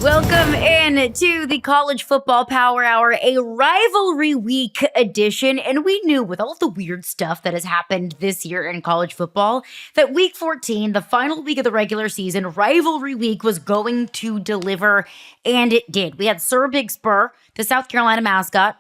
Welcome in to the College Football Power Hour, a rivalry week edition. And we knew with all of the weird stuff that has happened this year in college football that week 14, the final week of the regular season, rivalry week was going to deliver. And it did. We had Sir Big Spur, the South Carolina mascot,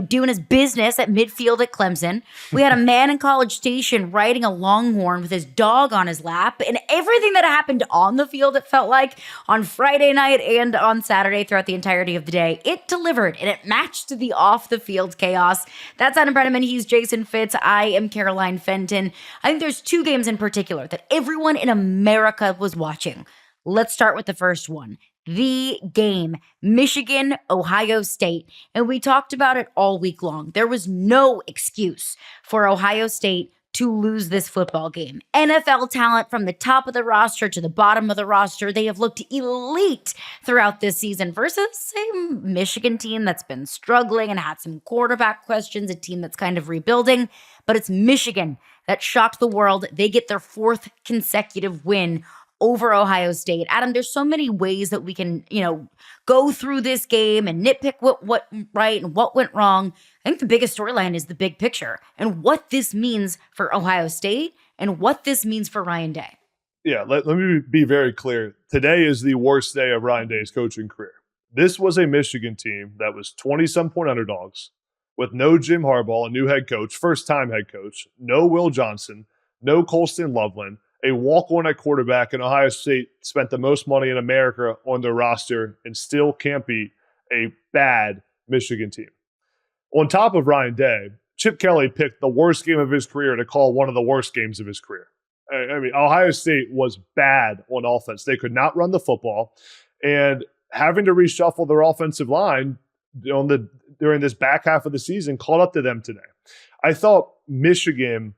doing his business at midfield at Clemson. We had a man in College Station riding a Longhorn with his dog on his lap, and everything that happened on the field, it felt like, on Friday night and on Saturday throughout the entirety of the day, it delivered, and it matched the off-the-field chaos. That's Adam Breneman. He's Jason Fitz. I am Caroline Fenton. I think there's two games in particular that everyone in America was watching. Let's start with the first one. The game, Michigan, Ohio State. And we talked about it all week long. There was no excuse for Ohio State to lose this football game. NFL talent from the top of the roster to the bottom of the roster. They have looked elite throughout this season versus a Michigan team that's been struggling and had some quarterback questions, a team that's kind of rebuilding. But it's Michigan that shocked the world. They get their fourth consecutive win over Ohio State. Adam, there's so many ways that we can, go through this game and nitpick what went right and what went wrong. I think the biggest storyline is the big picture and what this means for Ohio State and what this means for Ryan Day. Yeah, let me be very clear. Today is the worst day of Ryan Day's coaching career. This was a Michigan team that was 20-some point underdogs with no Jim Harbaugh, a new head coach, first-time head coach, no Will Johnson, no Colston Loveland, a walk-on at quarterback, and Ohio State spent the most money in America on their roster and still can't beat a bad Michigan team. On top of Ryan Day, Chip Kelly picked the worst game of his career to call one of the worst games of his career. I mean, Ohio State was bad on offense. They could not run the football, and having to reshuffle their offensive line during this back half of the season caught up to them today. I thought Michigan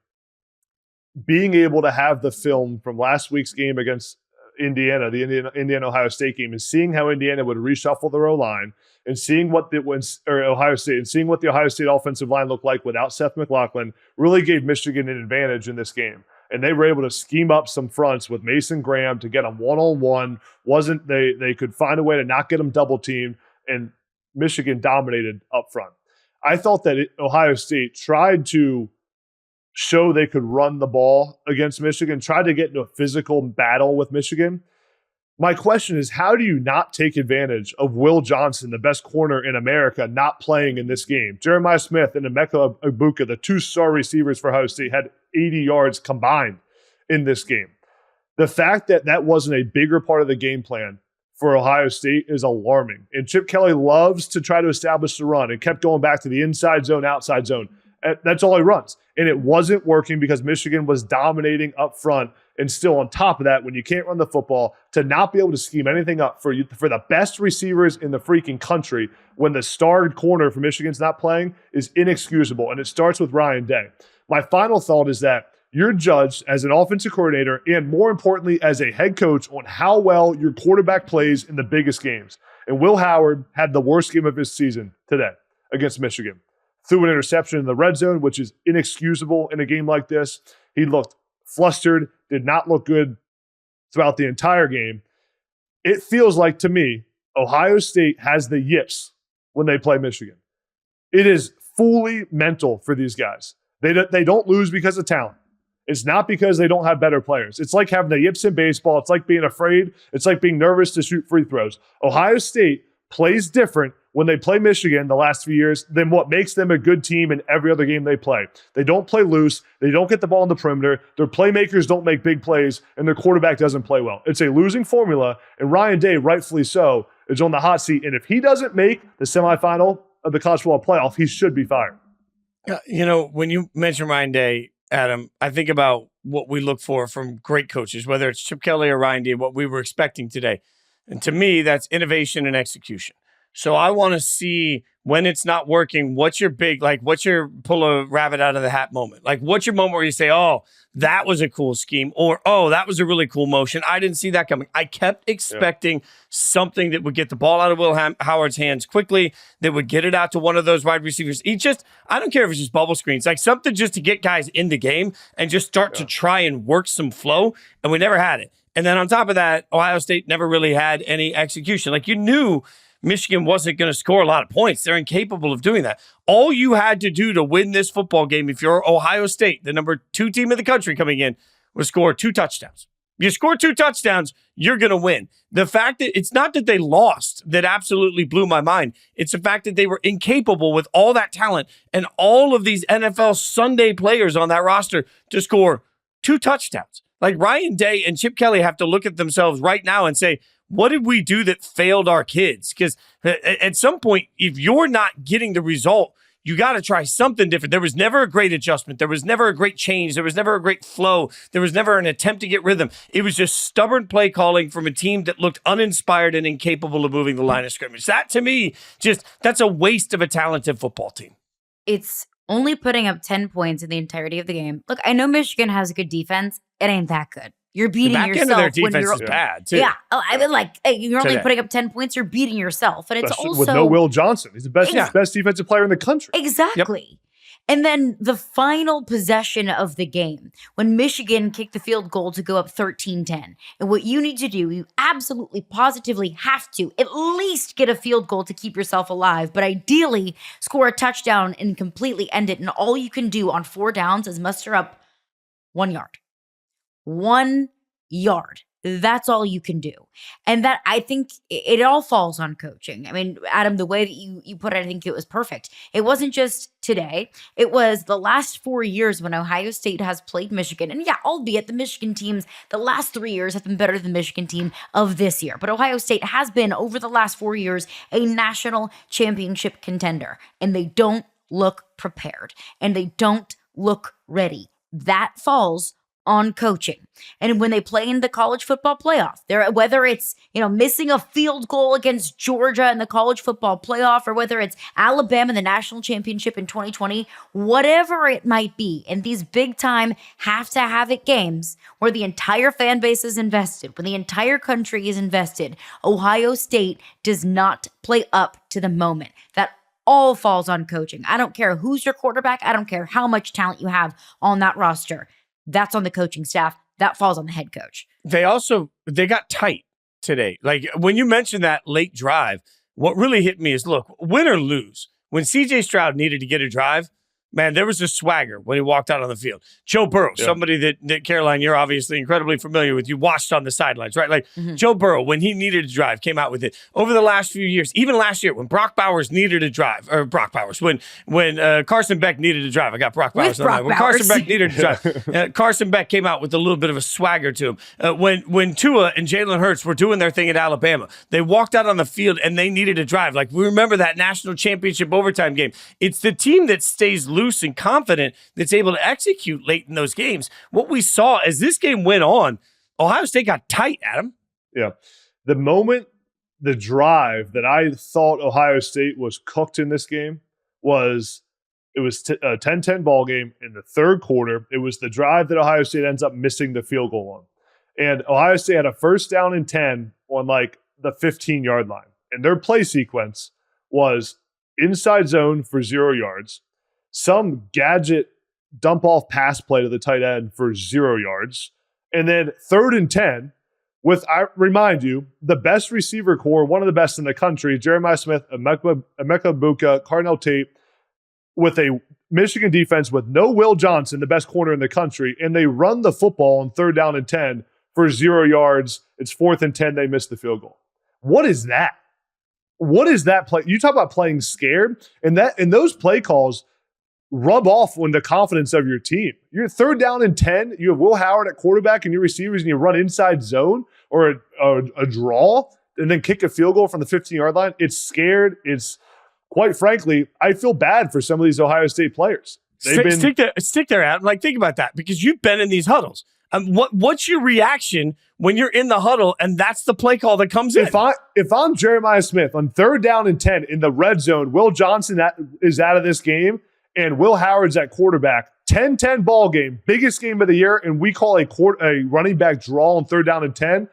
being able to have the film from last week's game against Indiana, the Indiana-Ohio State game, and seeing how Indiana would reshuffle their O-line and seeing what Ohio State and seeing what the Ohio State offensive line looked like without Seth McLaughlin really gave Michigan an advantage in this game. And they were able to scheme up some fronts with Mason Graham to get them one-on-one. They could find a way to not get them double-teamed, and Michigan dominated up front. I thought that Ohio State tried to show they could run the ball against Michigan, tried to get into a physical battle with Michigan. My question is, how do you not take advantage of Will Johnson, the best corner in America, not playing in this game? Jeremiah Smith and Emeka Egbuka, the two-star receivers for Ohio State, had 80 yards combined in this game. The fact that that wasn't a bigger part of the game plan for Ohio State is alarming. And Chip Kelly loves to try to establish the run and kept going back to the inside zone, outside zone. That's all he runs. And it wasn't working because Michigan was dominating up front. And still on top of that, when you can't run the football, to not be able to scheme anything up for the best receivers in the freaking country when the starred corner for Michigan's not playing is inexcusable. And it starts with Ryan Day. My final thought is that you're judged as an offensive coordinator and, more importantly, as a head coach on how well your quarterback plays in the biggest games. And Will Howard had the worst game of his season today against Michigan. Threw an interception in the red zone, which is inexcusable in a game like this. He looked flustered, did not look good throughout the entire game. It feels like, to me, Ohio State has the yips when they play Michigan. It is fully mental for these guys. They don't lose because of talent. It's not because they don't have better players. It's like having the yips in baseball. It's like being afraid. It's like being nervous to shoot free throws. Ohio State plays different when they play Michigan the last few years than what makes them a good team in every other game they play. They don't play loose. They don't get the ball on the perimeter. Their playmakers don't make big plays, and their quarterback doesn't play well. It's a losing formula, and Ryan Day, rightfully so, is on the hot seat. And if he doesn't make the semifinal of the college football playoff, he should be fired. When you mention Ryan Day, Adam, I think about what we look for from great coaches, whether it's Chip Kelly or Ryan Day, what we were expecting today. And to me, that's innovation and execution. So I want to see when it's not working, what's your pull a rabbit out of the hat moment? Like, what's your moment where you say, oh, that was a cool scheme, or, oh, that was a really cool motion. I didn't see that coming. I kept expecting something that would get the ball out of Will Howard's hands quickly, that would get it out to one of those wide receivers. I don't care if it's just bubble screens, like something just to get guys in the game and just start to try and work some flow. And we never had it. And then on top of that, Ohio State never really had any execution. Like, you knew Michigan wasn't going to score a lot of points. They're incapable of doing that. All you had to do to win this football game, if you're Ohio State, the number 2 team in the country coming in, was score 2 touchdowns. You score 2 touchdowns, you're going to win. The fact that it's not that they lost that absolutely blew my mind. It's the fact that they were incapable with all that talent and all of these NFL Sunday players on that roster to score 2 touchdowns. Like, Ryan Day and Chip Kelly have to look at themselves right now and say, what did we do that failed our kids? Because at some point, if you're not getting the result, you got to try something different. There was never a great adjustment. There was never a great change. There was never a great flow. There was never an attempt to get rhythm. It was just stubborn play calling from a team that looked uninspired and incapable of moving the line of scrimmage. That, to me, that's a waste of a talented football team. It's only putting up 10 points in the entirety of the game. Look, I know Michigan has a good defense. It ain't that good. You're beating the back yourself. End of their defense when you're, is bad, too. Yeah. Oh, I mean, like, hey, you're only putting up 10 points. You're beating yourself. And it's especially also with no Will Johnson. He's the best defensive player in the country. Exactly. Yep. And then the final possession of the game, when Michigan kicked the field goal to go up 13-10. And what you need to do, you absolutely, positively have to at least get a field goal to keep yourself alive, but ideally score a touchdown and completely end it. And all you can do on 4 downs is muster up 1 yard. 1 yard. That's all you can do. And that, I think, it all falls on coaching. I mean, Adam, the way that you put it, I think it was perfect. It wasn't just today. It was the last 4 years when Ohio State has played Michigan. And yeah, albeit the Michigan teams, the last 3 years have been better than the Michigan team of this year. But Ohio State has been, over the last 4 years, a national championship contender. And they don't look prepared. And they don't look ready. That falls on coaching. And when they play in the college football playoff, whether it's, missing a field goal against Georgia in the college football playoff, or whether it's Alabama in the national championship in 2020, whatever it might be, in these big time have to have it games where the entire fan base is invested, when the entire country is invested, Ohio State does not play up to the moment. That all falls on coaching. I don't care who's your quarterback. I don't care how much talent you have on that roster. That's on the coaching staff. That falls on the head coach. They got tight today. Like, when you mentioned that late drive, what really hit me is, look, win or lose, when C.J. Stroud needed to get a drive, man, there was a swagger when he walked out on the field. Joe Burrow, somebody that Caroline, you're obviously incredibly familiar with. You watched on the sidelines, right? Like, Joe Burrow, when he needed a drive, came out with it. Over the last few years, even last year, when Brock Bowers needed a drive, or Brock Bowers, when Carson Beck needed a drive, I got Brock Bowers on the line. When Carson Beck needed a drive, Carson Beck came out with a little bit of a swagger to him. When Tua and Jalen Hurts were doing their thing at Alabama, they walked out on the field and they needed a drive. Like, we remember that national championship overtime game. It's the team that stays loose and confident that's able to execute late in those games. What we saw as this game went on, Ohio State got tight, Adam. Yeah. The drive that I thought Ohio State was cooked in this game was a 10-10 ball game in the third quarter. It was the drive that Ohio State ends up missing the field goal on. And Ohio State had a 1st down and 10 on like the 15-yard line. And their play sequence was inside zone for 0 yards, some gadget dump-off pass play to the tight end for 0 yards, and then 3rd and 10 with, I remind you, the best receiver core, one of the best in the country, Jeremiah Smith, Emeka Buka, Cardinal Tate, with a Michigan defense with no Will Johnson, the best corner in the country, and they run the football on 3rd down and 10 for 0 yards. It's 4th and 10. They missed the field goal. What is that? What is that play? You talk about playing scared, and those play calls rub off on the confidence of your team. You're 3rd down and 10. You have Will Howard at quarterback and your receivers, and you run inside zone or a draw and then kick a field goal from the 15-yard line. It's scared. It's, quite frankly, I feel bad for some of these Ohio State players. Stick there, Adam. Like, think about that, because you've been in these huddles. What's your reaction when you're in the huddle and that's the play call that comes in? If I'm Jeremiah Smith on 3rd down and 10 in the red zone, Will Johnson is out of this game, and Will Howard's at quarterback, 10-10 ball game, biggest game of the year, and we call a running back draw on 3rd down and 10.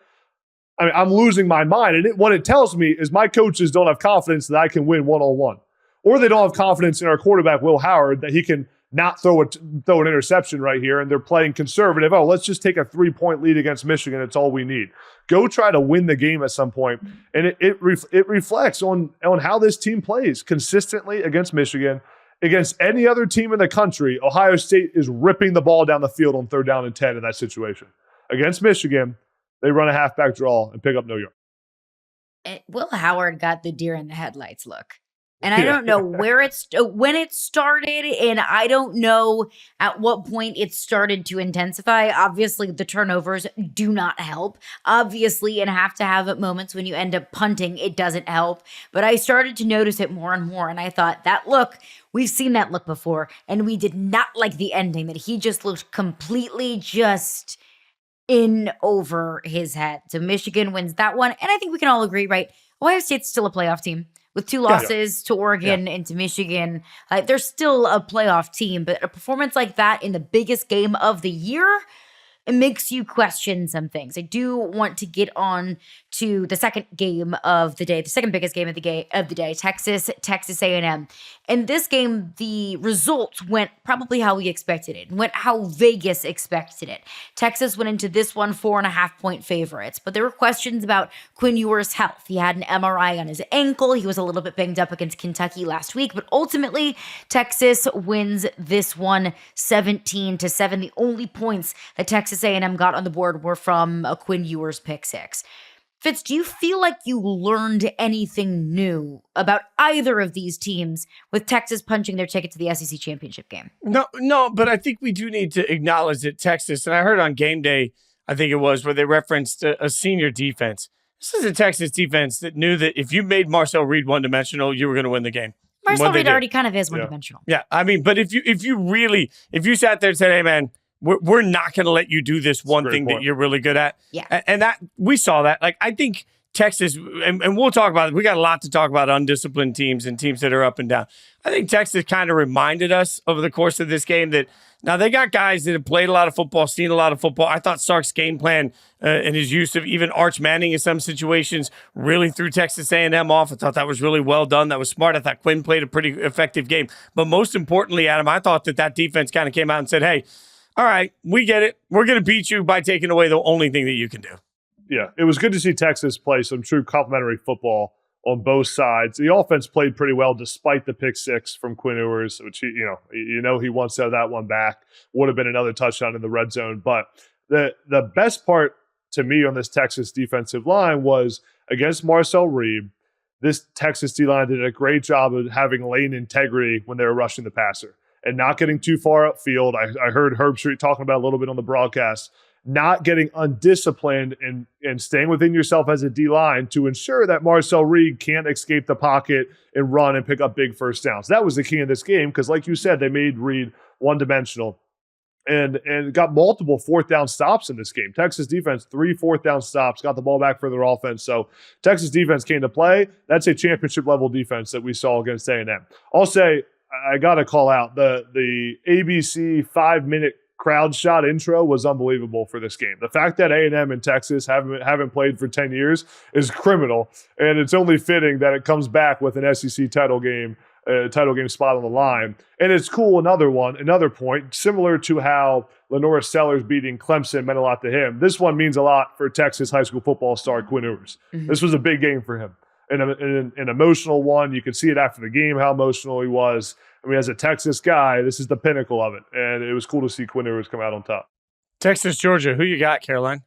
I mean, I'm losing my mind. And what it tells me is my coaches don't have confidence that I can win one-on-one. Or they don't have confidence in our quarterback, Will Howard, that he can not throw an interception right here, and they're playing conservative. Oh, let's just take a 3-point lead against Michigan. It's all we need. Go try to win the game at some point. And it reflects on how this team plays consistently against Michigan. Against any other team in the country, Ohio State is ripping the ball down the field on 3rd down and 10 in that situation. Against Michigan, they run a halfback draw and pick up no yard. Will Howard got the deer in the headlights look. And I don't know when it started, and I don't know at what point it started to intensify. Obviously, the turnovers do not help. Obviously, and have to have moments when you end up punting, it doesn't help. But I started to notice it more and more, and I thought, that look, we've seen that look before, and we did not like the ending, that he just looked completely just in over his head. So Michigan wins that one, and I think we can all agree, right? Ohio State's still a playoff team. With 2 losses to Oregon and to Michigan, they're still a playoff team. But a performance like that in the biggest game of the year, it makes you question some things. I do want to get on to the second game of the day, the second biggest game of the day, Texas A&M. In this game, the results went probably how we expected it, went how Vegas expected it. Texas went into this one 4.5-point favorites, but there were questions about Quinn Ewers' health. He had an MRI on his ankle. He was a little bit banged up against Kentucky last week, but ultimately, Texas wins this one 17-7. The only points that Texas A&M got on the board were from a Quinn Ewers pick six. Fitz, do you feel like you learned anything new about either of these teams with Texas punching their ticket to the SEC championship game? No, but I think we do need to acknowledge that Texas, and I heard on game day, I think it was, where they referenced a senior defense. This is a Texas defense that knew that if you made Marcel Reed one-dimensional, you were going to win the game. Marcel Reed already kind of is one-dimensional. Yeah, I mean, but if you sat there and said, hey, man, we're not going to let you do this one thing that you're really good at. Yeah. And that we saw that. Like, I think Texas, and we'll talk about it. We got a lot to talk about undisciplined teams and teams that are up and down. I think Texas kind of reminded us over the course of this game that now they got guys that have played a lot of football, seen a lot of football. I thought Sark's game plan and his use of even Arch Manning in some situations really threw Texas A&M off. I thought that was really well done. That was smart. I thought Quinn played a pretty effective game. But most importantly, Adam, I thought that defense kind of came out and said, hey, all right, we get it. We're going to beat you by taking away the only thing that you can do. Yeah, it was good to see Texas play some true complementary football on both sides. The offense played pretty well despite the pick six from Quinn Ewers, which he wants to have that one back. Would have been another touchdown in the red zone. But the best part to me on this Texas defensive line was against Marcel Reed. This Texas D-line did a great job of having lane integrity when they were rushing the passer and not getting too far upfield. I heard Herb Street talking about it a little bit on the broadcast, not getting undisciplined and staying within yourself as a D-line to ensure that Marcel Reed can't escape the pocket and run and pick up big first downs. That was the key in this game because, like you said, they made Reed one-dimensional and got multiple fourth down stops in this game. Texas defense, 3 fourth down stops, got the ball back for their offense. So Texas defense came to play. That's a championship-level defense that we saw against A&M. I'll say, I got to call out the ABC 5-minute crowd shot intro was unbelievable for this game. The fact that A&M and Texas haven't played for 10 years is criminal, and it's only fitting that it comes back with an SEC title game spot on the line. And it's cool. Another point, similar to how Lenora Sellers beating Clemson meant a lot to him. This one means a lot for Texas high school football star Quinn Ewers. Mm-hmm. This was a big game for him. An emotional one. You could see it after the game, how emotional he was. I mean, as a Texas guy, this is the pinnacle of it. And it was cool to see Quinn Ewers come out on top. Texas, Georgia. Who you got, Caroline?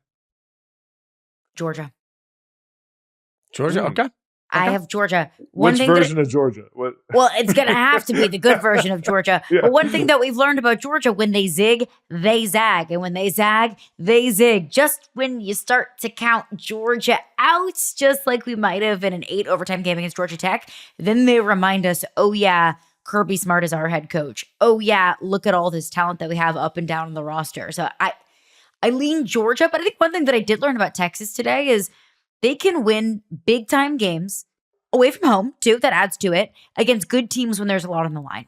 Georgia. Okay. I have Georgia. Which version of Georgia? What? Well, it's going to have to be the good version of Georgia. Yeah. But one thing that we've learned about Georgia, when they zig, they zag. And when they zag, they zig. Just when you start to count Georgia out, just like we might have in an 8 overtime game against Georgia Tech, then they remind us, oh yeah, Kirby Smart is our head coach. Oh yeah, look at all this talent that we have up and down on the roster. So I lean Georgia, but I think one thing that I did learn about Texas today is they can win big time games away from home too. That adds to it against good teams when there's a lot on the line,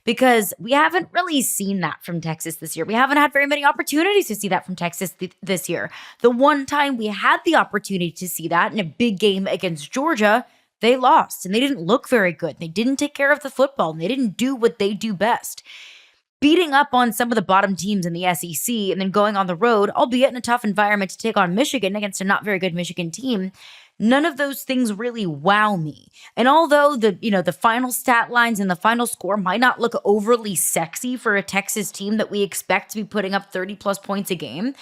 because we haven't really seen that from Texas this year. We haven't had very many opportunities to see that from Texas this year. The one time we had the opportunity to see that in a big game against Georgia, they lost and they didn't look very good. They didn't take care of the football and they didn't do what they do best. beating up on some of the bottom teams in the SEC and then going on the road, albeit in a tough environment to take on Michigan against a not very good Michigan team. None of those things really wow me. And although the final stat lines and the final score might not look overly sexy for a Texas team that we expect to be putting up 30 plus points a game,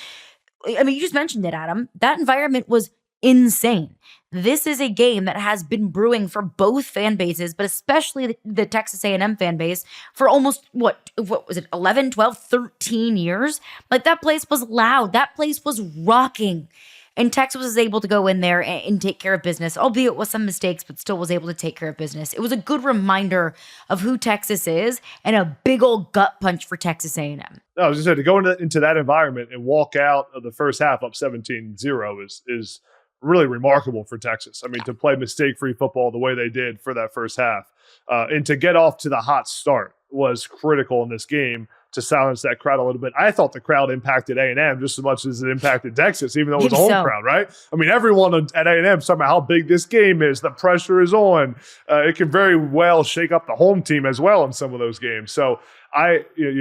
I mean, you just mentioned it, Adam. That environment was insane. This is a game that has been brewing for both fan bases, but especially the Texas A&M fan base for almost, what was it, 11, 12, 13 years? Like, that place was loud. That place was rocking. And Texas was able to go in there and take care of business, albeit with some mistakes, but still was able to take care of business. It was a good reminder of who Texas is and a big old gut punch for Texas A&M. No, I was just saying, to go into that environment and walk out of the first half up 17-0 is really remarkable for Texas. I mean, to play mistake-free football the way they did for that first half, and to get off to the hot start was critical in this game to silence that crowd a little bit. I thought the crowd impacted A&M just as much as it impacted Texas, even though it was a home crowd, right? I mean, everyone at A&M is talking about how big this game is. The pressure is on. It can very well shake up the home team as well in some of those games. So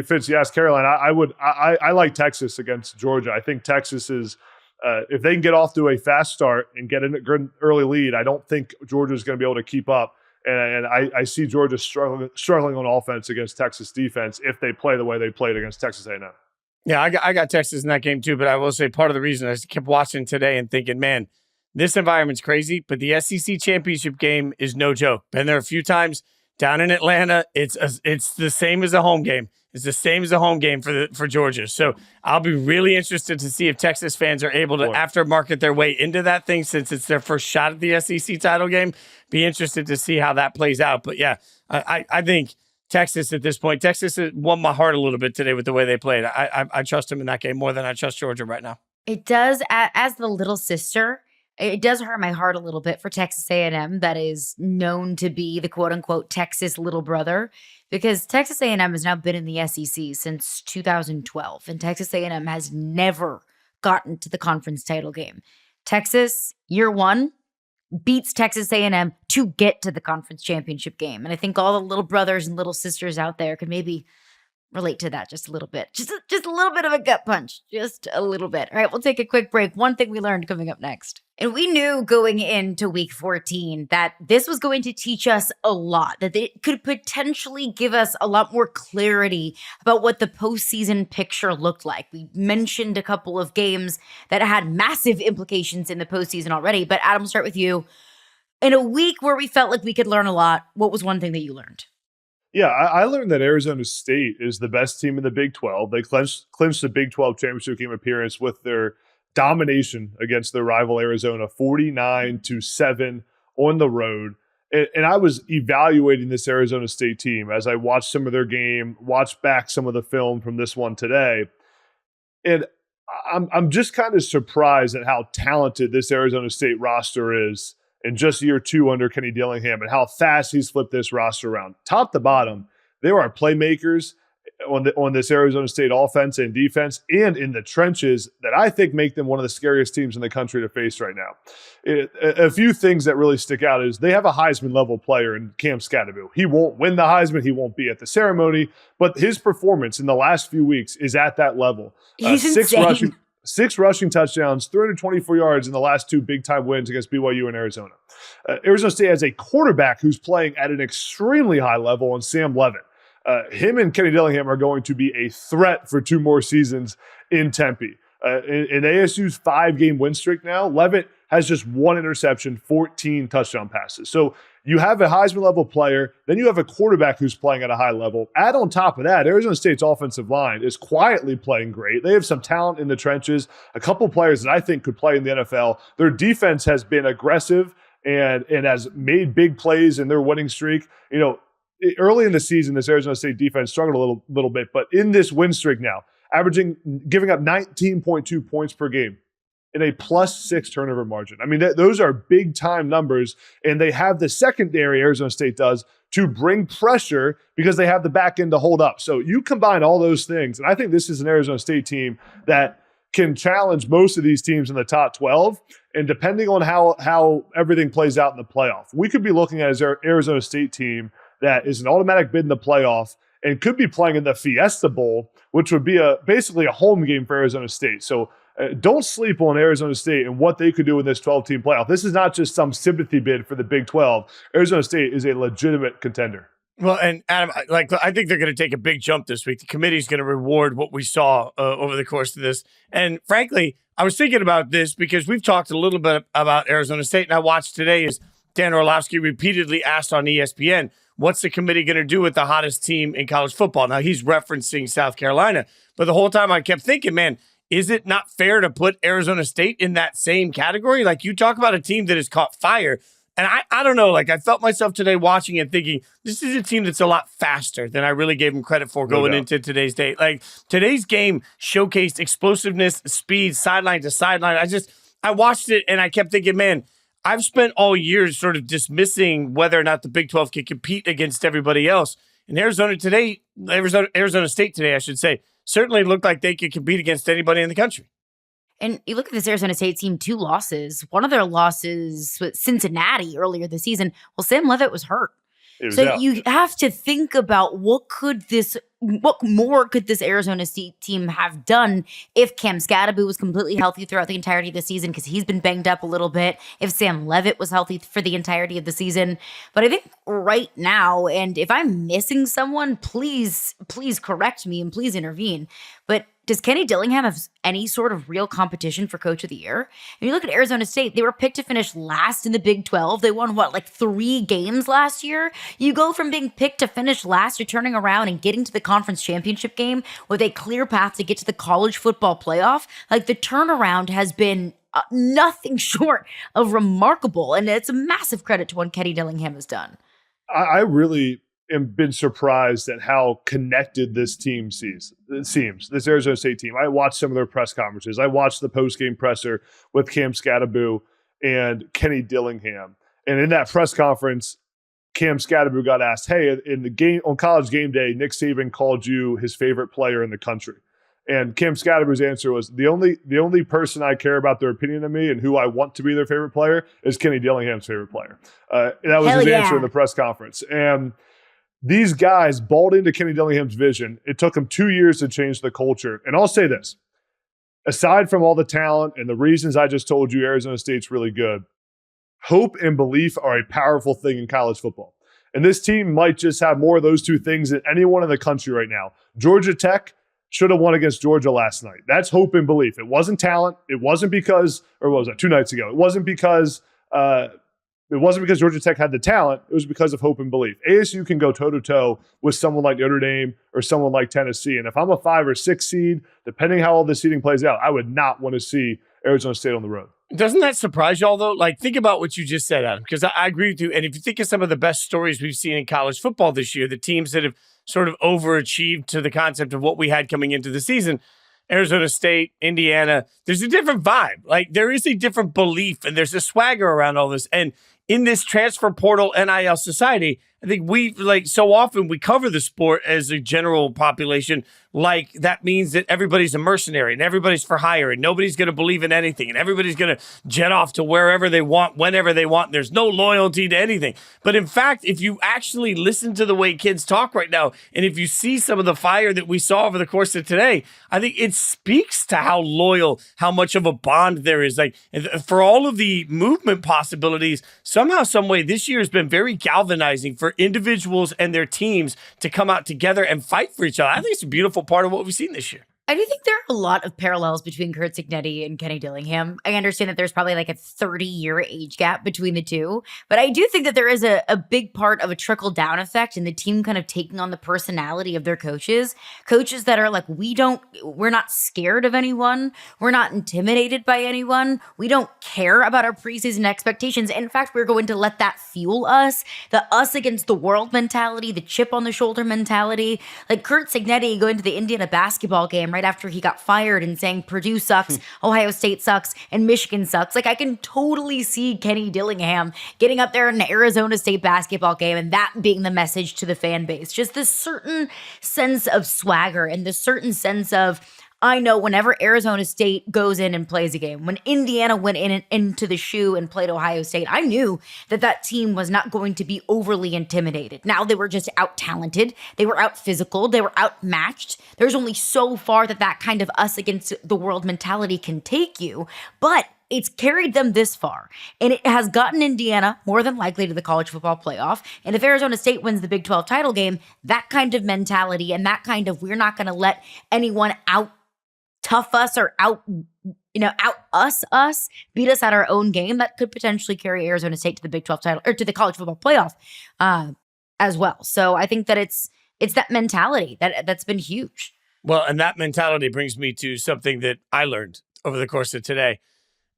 Fitz, you asked Caroline, I like Texas against Georgia. I think Texas is, if they can get off to a fast start and get an early lead, I don't think Georgia's going to be able to keep up. And I see Georgia struggling on offense against Texas defense if they play the way they played against Texas A&M. Yeah, I got Texas in that game too, but I will say part of the reason I kept watching today and thinking, man, this environment's crazy, but the SEC championship game is no joke. Been there a few times down in Atlanta. It's the same as a home game. It's the same as a home game for Georgia. So I'll be really interested to see if Texas fans are able to aftermarket their way into that thing, since it's their first shot at the SEC title game. Be interested to see how that plays out. But yeah, I think Texas at this point, Texas won my heart a little bit today with the way they played. I trust them in that game more than I trust Georgia right now. It does, as the little sister, it does hurt my heart a little bit for Texas A&M, that is known to be the quote-unquote Texas little brother, because Texas A&M has now been in the SEC since 2012, and Texas A&M has never gotten to the conference title game. Texas, year one, beats Texas A&M to get to the conference championship game, and I think all the little brothers and little sisters out there could maybe relate to that just a little bit. Just a little bit of a gut punch. Just a little bit. All right, we'll take a quick break. One thing we learned coming up next. And we knew going into week 14 that this was going to teach us a lot, that it could potentially give us a lot more clarity about what the postseason picture looked like. We mentioned a couple of games that had massive implications in the postseason already, but Adam, we'll start with you. In a week where we felt like we could learn a lot, what was one thing that you learned? Yeah, I learned that Arizona State is the best team in the Big 12. They clinched the Big 12 championship game appearance with their domination against their rival Arizona, 49-7 on the road. And I was evaluating this Arizona State team as I watched some of their game, watched back some of the film from this one today. And I'm just kind of surprised at how talented this Arizona State roster is in just year two under Kenny Dillingham, and how fast he's flipped this roster around. Top to bottom, there are playmakers on this Arizona State offense and defense and in the trenches that I think make them one of the scariest teams in the country to face right now. A few things that really stick out is they have a Heisman-level player in Cam Scatterville. He won't win the Heisman. He won't be at the ceremony, but his performance in the last few weeks is at that level. He's insane. Six rushing touchdowns, 324 yards in the last two big-time wins against BYU and Arizona. Arizona State has a quarterback who's playing at an extremely high level in Sam Levitt. Him and Kenny Dillingham are going to be a threat for 2 more seasons in Tempe. In ASU's 5-game win streak now, Levitt has just 1 interception, 14 touchdown passes. So you have a Heisman-level player, then you have a quarterback who's playing at a high level. Add on top of that, Arizona State's offensive line is quietly playing great. They have some talent in the trenches, a couple players that I think could play in the NFL. Their defense has been aggressive and has made big plays in their winning streak. You know, early in the season, this Arizona State defense struggled a little bit, but in this win streak now, giving up 19.2 points per game in a +6 turnover margin. I mean, those are big time numbers, and they have the secondary, Arizona State does, to bring pressure because they have the back end to hold up. So you combine all those things, and I think this is an Arizona State team that can challenge most of these teams in the top 12. And depending on how everything plays out in the playoff, we could be looking at an Arizona State team that is an automatic bid in the playoff and could be playing in the Fiesta Bowl, which would be basically a home game for Arizona State. So don't sleep on Arizona State and what they could do in this 12-team playoff. This is not just some sympathy bid for the Big 12. Arizona State is a legitimate contender. Well, and Adam, I think they're going to take a big jump this week. The committee is going to reward what we saw over the course of this. And frankly, I was thinking about this because we've talked a little bit about Arizona State, and I watched today as Dan Orlovsky repeatedly asked on ESPN, what's the committee going to do with the hottest team in college football? Now, he's referencing South Carolina, but the whole time I kept thinking, man, is it not fair to put Arizona State in that same category? Like, you talk about a team that has caught fire. And I don't know, like, I felt myself today watching and thinking, this is a team that's a lot faster than I really gave them credit for going into today's day. Like, today's game showcased explosiveness, speed, sideline to sideline. I watched it and I kept thinking, man, I've spent all year sort of dismissing whether or not the Big 12 can compete against everybody else. And Arizona State today, I should say, certainly looked like they could compete against anybody in the country. And you look at this Arizona State team, 2 losses. One of their losses was Cincinnati earlier this season. Well, Sam Leavitt was hurt. You have to think about what more could this Arizona State team have done if Cam Scadaboo was completely healthy throughout the entirety of the season, because he's been banged up a little bit, if Sam Leavitt was healthy for the entirety of the season. But I think right now, and if I'm missing someone, please correct me and please intervene. But does Kenny Dillingham have any sort of real competition for Coach of the Year? And you look at Arizona State, they were picked to finish last in the Big 12. They won, 3 games last year? You go from being picked to finish last to turning around and getting to the conference championship game with a clear path to get to the college football playoff. Like, the turnaround has been nothing short of remarkable. And it's a massive credit to what Kenny Dillingham has done. I really been surprised at how connected this team seems. This Arizona State team. I watched some of their press conferences. I watched the post-game presser with Cam Scadaboo and Kenny Dillingham. And in that press conference, Cam Scadaboo got asked, hey, in the game on College Game Day, Nick Saban called you his favorite player in the country. And Cam Scadaboo's answer was, the only person I care about their opinion of me and who I want to be their favorite player is Kenny Dillingham's favorite player. That was his answer in the press conference. And these guys bought into Kenny Dillingham's vision. It took him 2 years to change the culture. And I'll say this, aside from all the talent and the reasons I just told you Arizona State's really good, hope and belief are a powerful thing in college football. And this team might just have more of those two things than anyone in the country right now. Georgia Tech should have won against Georgia last night. That's hope and belief. It wasn't talent. It wasn't because, or what was that, 2 nights ago? It wasn't because Georgia Tech had the talent. It was because of hope and belief. ASU can go toe-to-toe with someone like Notre Dame or someone like Tennessee. And if I'm a 5 or 6 seed, depending how all this seeding plays out, I would not want to see Arizona State on the road. Doesn't that surprise y'all, though? Like, think about what you just said, Adam, because I agree with you. And if you think of some of the best stories we've seen in college football this year, the teams that have sort of overachieved to the concept of what we had coming into the season, Arizona State, Indiana, there's a different vibe. Like, there is a different belief and there's a swagger around all this. And in this transfer portal NIL society, I think so often we cover the sport as a general population like that means that everybody's a mercenary and everybody's for hire and nobody's going to believe in anything and everybody's going to jet off to wherever they want, whenever they want. There's no loyalty to anything. But in fact, if you actually listen to the way kids talk right now, and if you see some of the fire that we saw over the course of today, I think it speaks to how loyal, how much of a bond there is. Like, for all of the movement possibilities, somehow, some way, this year has been very galvanizing for individuals and their teams to come out together and fight for each other. I think it's a beautiful part of what we've seen this year. I do think there are a lot of parallels between Curt Cignetti and Kenny Dillingham. I understand that there's probably like a 30-year age gap between the two, but I do think that there is a big part of a trickle-down effect in the team kind of taking on the personality of their coaches. Coaches that are like, we're not scared of anyone. We're not intimidated by anyone. We don't care about our preseason expectations. In fact, we're going to let that fuel us. The us against the world mentality, the chip on the shoulder mentality. Like Curt Cignetti going to the Indiana basketball game right after he got fired and saying Purdue sucks, Ohio State sucks, and Michigan sucks. Like, I can totally see Kenny Dillingham getting up there in an Arizona State basketball game and that being the message to the fan base. Just this certain sense of swagger and this certain sense of, I know whenever Arizona State goes in and plays a game, when Indiana went in and into the shoe and played Ohio State, I knew that that team was not going to be overly intimidated. Now they were just out-talented. They were out-physical. They were outmatched. There's only so far that kind of us against the world mentality can take you. But it's carried them this far, and it has gotten Indiana more than likely to the college football playoff. And if Arizona State wins the Big 12 title game, that kind of mentality and that kind of we're not going to let anyone out tough us or out us, beat us at our own game, that could potentially carry Arizona State to the Big 12 title or to the college football playoff as well. So I think that it's that mentality that's been huge. Well, and that mentality brings me to something that I learned over the course of today.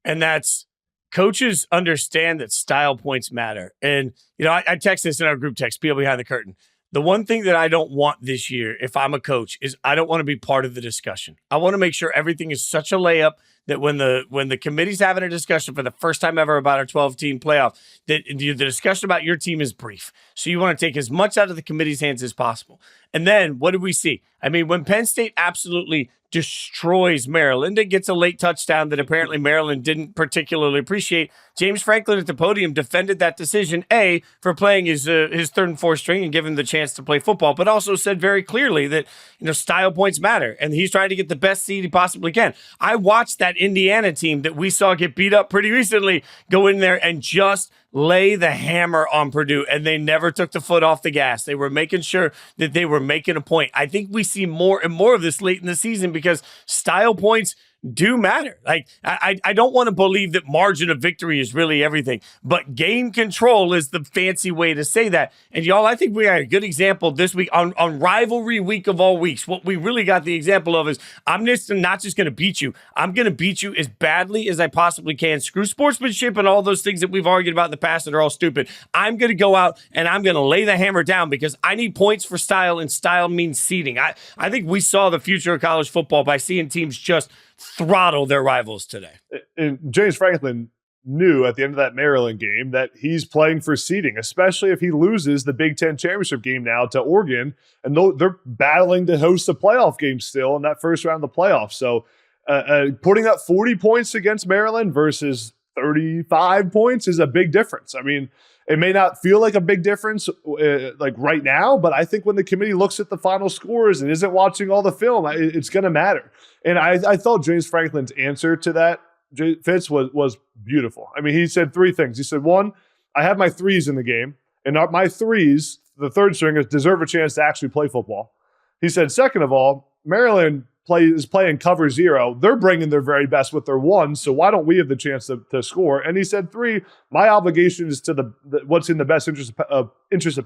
And that's coaches understand that style points matter. And, I text this in our group text, People Behind the Curtain. The one thing that I don't want this year, if I'm a coach, is I don't want to be part of the discussion. I want to make sure everything is such a layup that when the committee's having a discussion for the first time ever about our 12-team playoff, that the discussion about your team is brief. So you want to take as much out of the committee's hands as possible. And then what did we see? I mean, when Penn State absolutely destroys Maryland and gets a late touchdown that apparently Maryland didn't particularly appreciate, James Franklin at the podium defended that decision, A, for playing his third and fourth string and giving him the chance to play football, but also said very clearly that, style points matter, and he's trying to get the best seed he possibly can. I watched that Indiana team that we saw get beat up pretty recently go in there and just lay the hammer on Purdue, and they never took the foot off the gas. They were making sure that they were making a point. I think we see more and more of this late in the season because style points do matter. Like, I don't want to believe that margin of victory is really everything, but game control is the fancy way to say that. And y'all, I think we had a good example this week on rivalry week of all weeks. What we really got the example of is I'm just not just going to beat you. I'm going to beat you as badly as I possibly can. Screw sportsmanship and all those things that we've argued about in the past that are all stupid. I'm going to go out and I'm going to lay the hammer down because I need points for style, and style means seeding. I think we saw the future of college football by seeing teams just throttle their rivals today. And James Franklin knew at the end of that Maryland game that he's playing for seeding, especially if he loses the Big Ten championship game now to Oregon, and they're battling to host a playoff game still in that first round of the playoffs. So putting up 40 points against Maryland versus 35 points is a big difference. I mean, it may not feel like a big difference like right now, but I think when the committee looks at the final scores and isn't watching all the film, it's going to matter. And I thought James Franklin's answer to that, Fitz, was beautiful. I mean, he said three things. He said, one, I have my threes in the game, and my threes, the third stringers, deserve a chance to actually play football. He said, second of all, Maryland is playing cover zero. They're bringing their very best with their ones, so why don't we have the chance to score? And he said, three, my obligation is to what's in the best interest of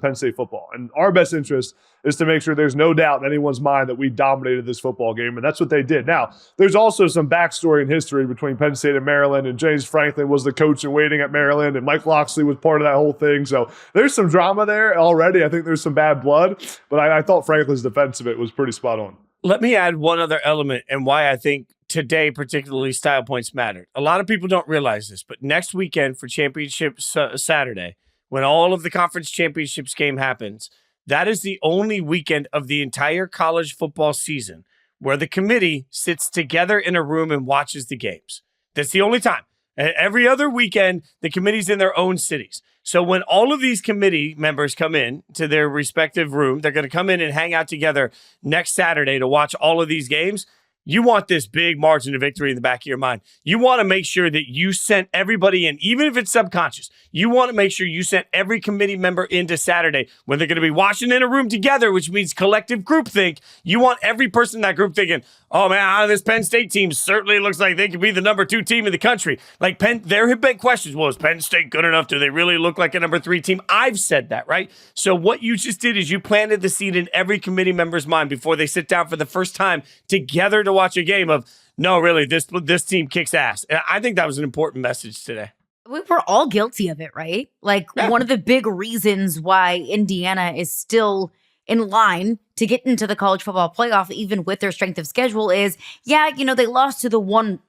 Penn State football. And our best interest is to make sure there's no doubt in anyone's mind that we dominated this football game, and that's what they did. Now, there's also some backstory and history between Penn State and Maryland, and James Franklin was the coach in waiting at Maryland, and Mike Locksley was part of that whole thing. So there's some drama there already. I think there's some bad blood, but I thought Franklin's defense of it was pretty spot on. Let me add one other element and why I think today, particularly, style points mattered. A lot of people don't realize this, but next weekend for Championship Saturday, when all of the conference championships game happens, that is the only weekend of the entire college football season where the committee sits together in a room and watches the games. That's the only time. Every other weekend, the committee's in their own cities. So when all of these committee members come in to their respective room, they're going to come in and hang out together next Saturday to watch all of these games. You want this big margin of victory in the back of your mind. You want to make sure that you sent everybody in, even if it's subconscious. You want to make sure you sent every committee member into Saturday when they're going to be watching in a room together, which means collective groupthink. You want every person in that group thinking, oh man, out of this Penn State team certainly looks like they could be the number 2 team in the country. Like there have been questions. Well, is Penn State good enough? Do they really look like a number 3 team? I've said that, right? So what you just did is you planted the seed in every committee member's mind before they sit down for the first time together to watch a game of, no, really, this team kicks ass. And I think that was an important message today. We're all guilty of it, right? Like, one of the big reasons why Indiana is still in line to get into the college football playoff, even with their strength of schedule, is, they lost to the one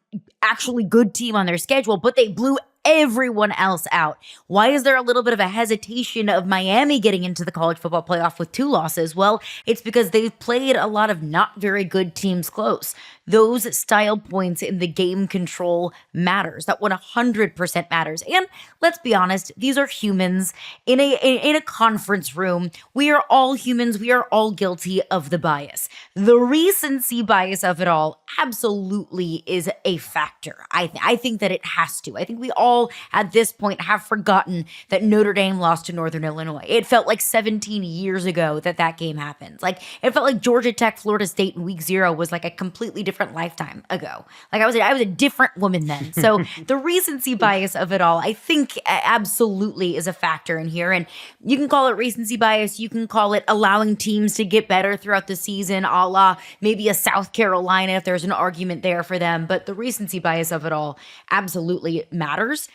actually good team on their schedule, but they blew everyone else out. Why is there a little bit of a hesitation of Miami getting into the college football playoff with 2 losses? Well, it's because they've played a lot of not very good teams close. those style points in the game control matters. That 100% matters. And let's be honest, these are humans in a conference room. We are all humans. We are all guilty of the bias. The recency bias of it all absolutely is a factor. I think that it has to. I think we all at this point have forgotten that Notre Dame lost to Northern Illinois. It felt like 17 years ago that game happened. Like, it felt like Georgia Tech, Florida State in week 0 was like a completely different lifetime ago. Like, I was a different woman then. So the recency bias of it all, I think absolutely is a factor in here. And you can call it recency bias. You can call it allowing teams to get better throughout the season, a la maybe a South Carolina if there's an argument there for them. But the recency bias of it all absolutely matters.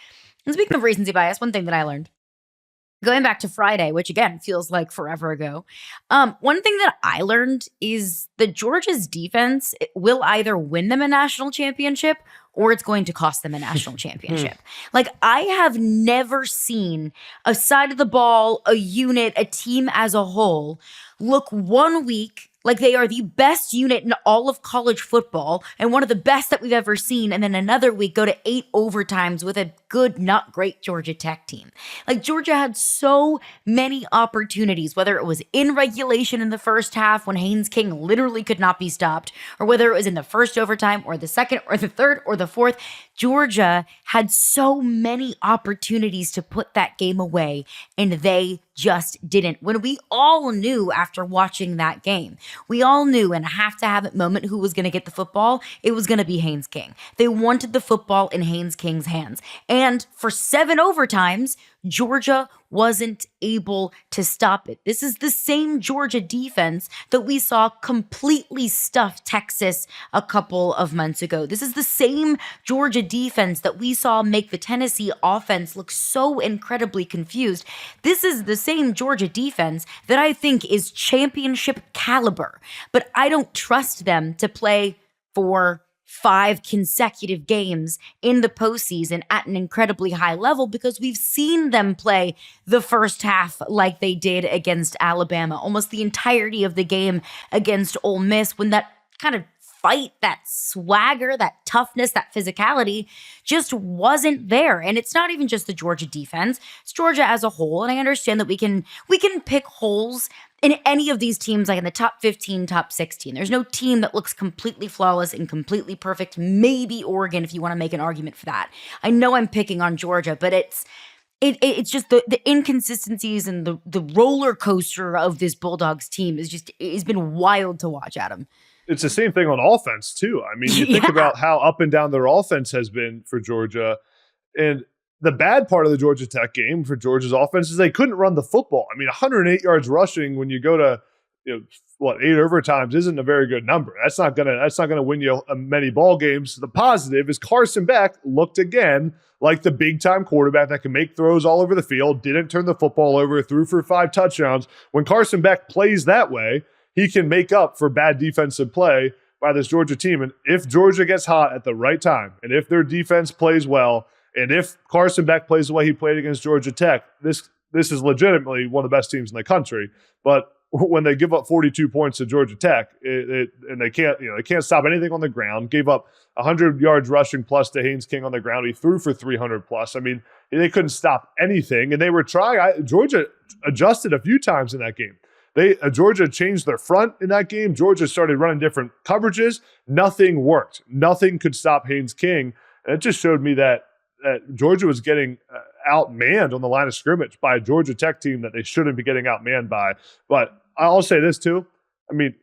And speaking of recency bias, one thing that I learned going back to Friday, which again feels like forever ago, one thing that I learned is that Georgia's defense will either win them a national championship or it's going to cost them a national championship. Like, I have never seen a side of the ball, a unit, a team as a whole look 1 week like they are the best unit in all of college football and one of the best that we've ever seen, and then another week go to 8 overtimes with a good, not great Georgia Tech team. Like, Georgia had so many opportunities, whether it was in regulation in the first half when Haynes King literally could not be stopped, or whether it was in the first overtime or the second or the third or the fourth. Georgia had so many opportunities to put that game away, and they just didn't. When we all knew after watching that game, we all knew in a have-to-have-it moment who was going to get the football. It was going to be Haynes King. They wanted the football in Haynes King's hands. And for 7 overtimes, Georgia wasn't able to stop it. This is the same Georgia defense that we saw completely stuff Texas a couple of months ago. This is the same Georgia defense that we saw make the Tennessee offense look so incredibly confused. This is the same Georgia defense that I think is championship caliber, but I don't trust them to play for 5 consecutive games in the postseason at an incredibly high level, because we've seen them play the first half like they did against Alabama, almost the entirety of the game against Ole Miss, when that kind of fight, that swagger, that toughness, that physicality just wasn't there. And it's not even just the Georgia defense, it's Georgia as a whole. And I understand that we can pick holes in any of these teams, like in the top 15, top 16. There's no team that looks completely flawless and completely perfect. Maybe Oregon, if you want to make an argument for that. I know I'm picking on Georgia, but it's just the inconsistencies and the roller coaster of this Bulldogs team it's been wild to watch, Adam. It's the same thing on offense too. I mean, you think about how up and down their offense has been for Georgia, and the bad part of the Georgia Tech game for Georgia's offense is they couldn't run the football. I mean, 108 yards rushing when you go to 8 overtimes isn't a very good number. That's not gonna win you many ball games. The positive is Carson Beck looked again like the big time quarterback that can make throws all over the field. Didn't turn the football over. Threw for 5 touchdowns. When Carson Beck plays that way, he can make up for bad defensive play by this Georgia team. And if Georgia gets hot at the right time, and if their defense plays well, and if Carson Beck plays the way he played against Georgia Tech, this is legitimately one of the best teams in the country. But when they give up 42 points to Georgia Tech, and they can't stop anything on the ground, gave up 100 yards rushing plus to Haynes King on the ground. He threw for 300 plus. I mean, they couldn't stop anything, and they were trying. Georgia adjusted a few times in that game. Georgia changed their front in that game. Georgia started running different coverages. Nothing worked. Nothing could stop Haynes King. And it just showed me that Georgia was getting outmanned on the line of scrimmage by a Georgia Tech team that they shouldn't be getting outmanned by. But I'll say this too. I mean,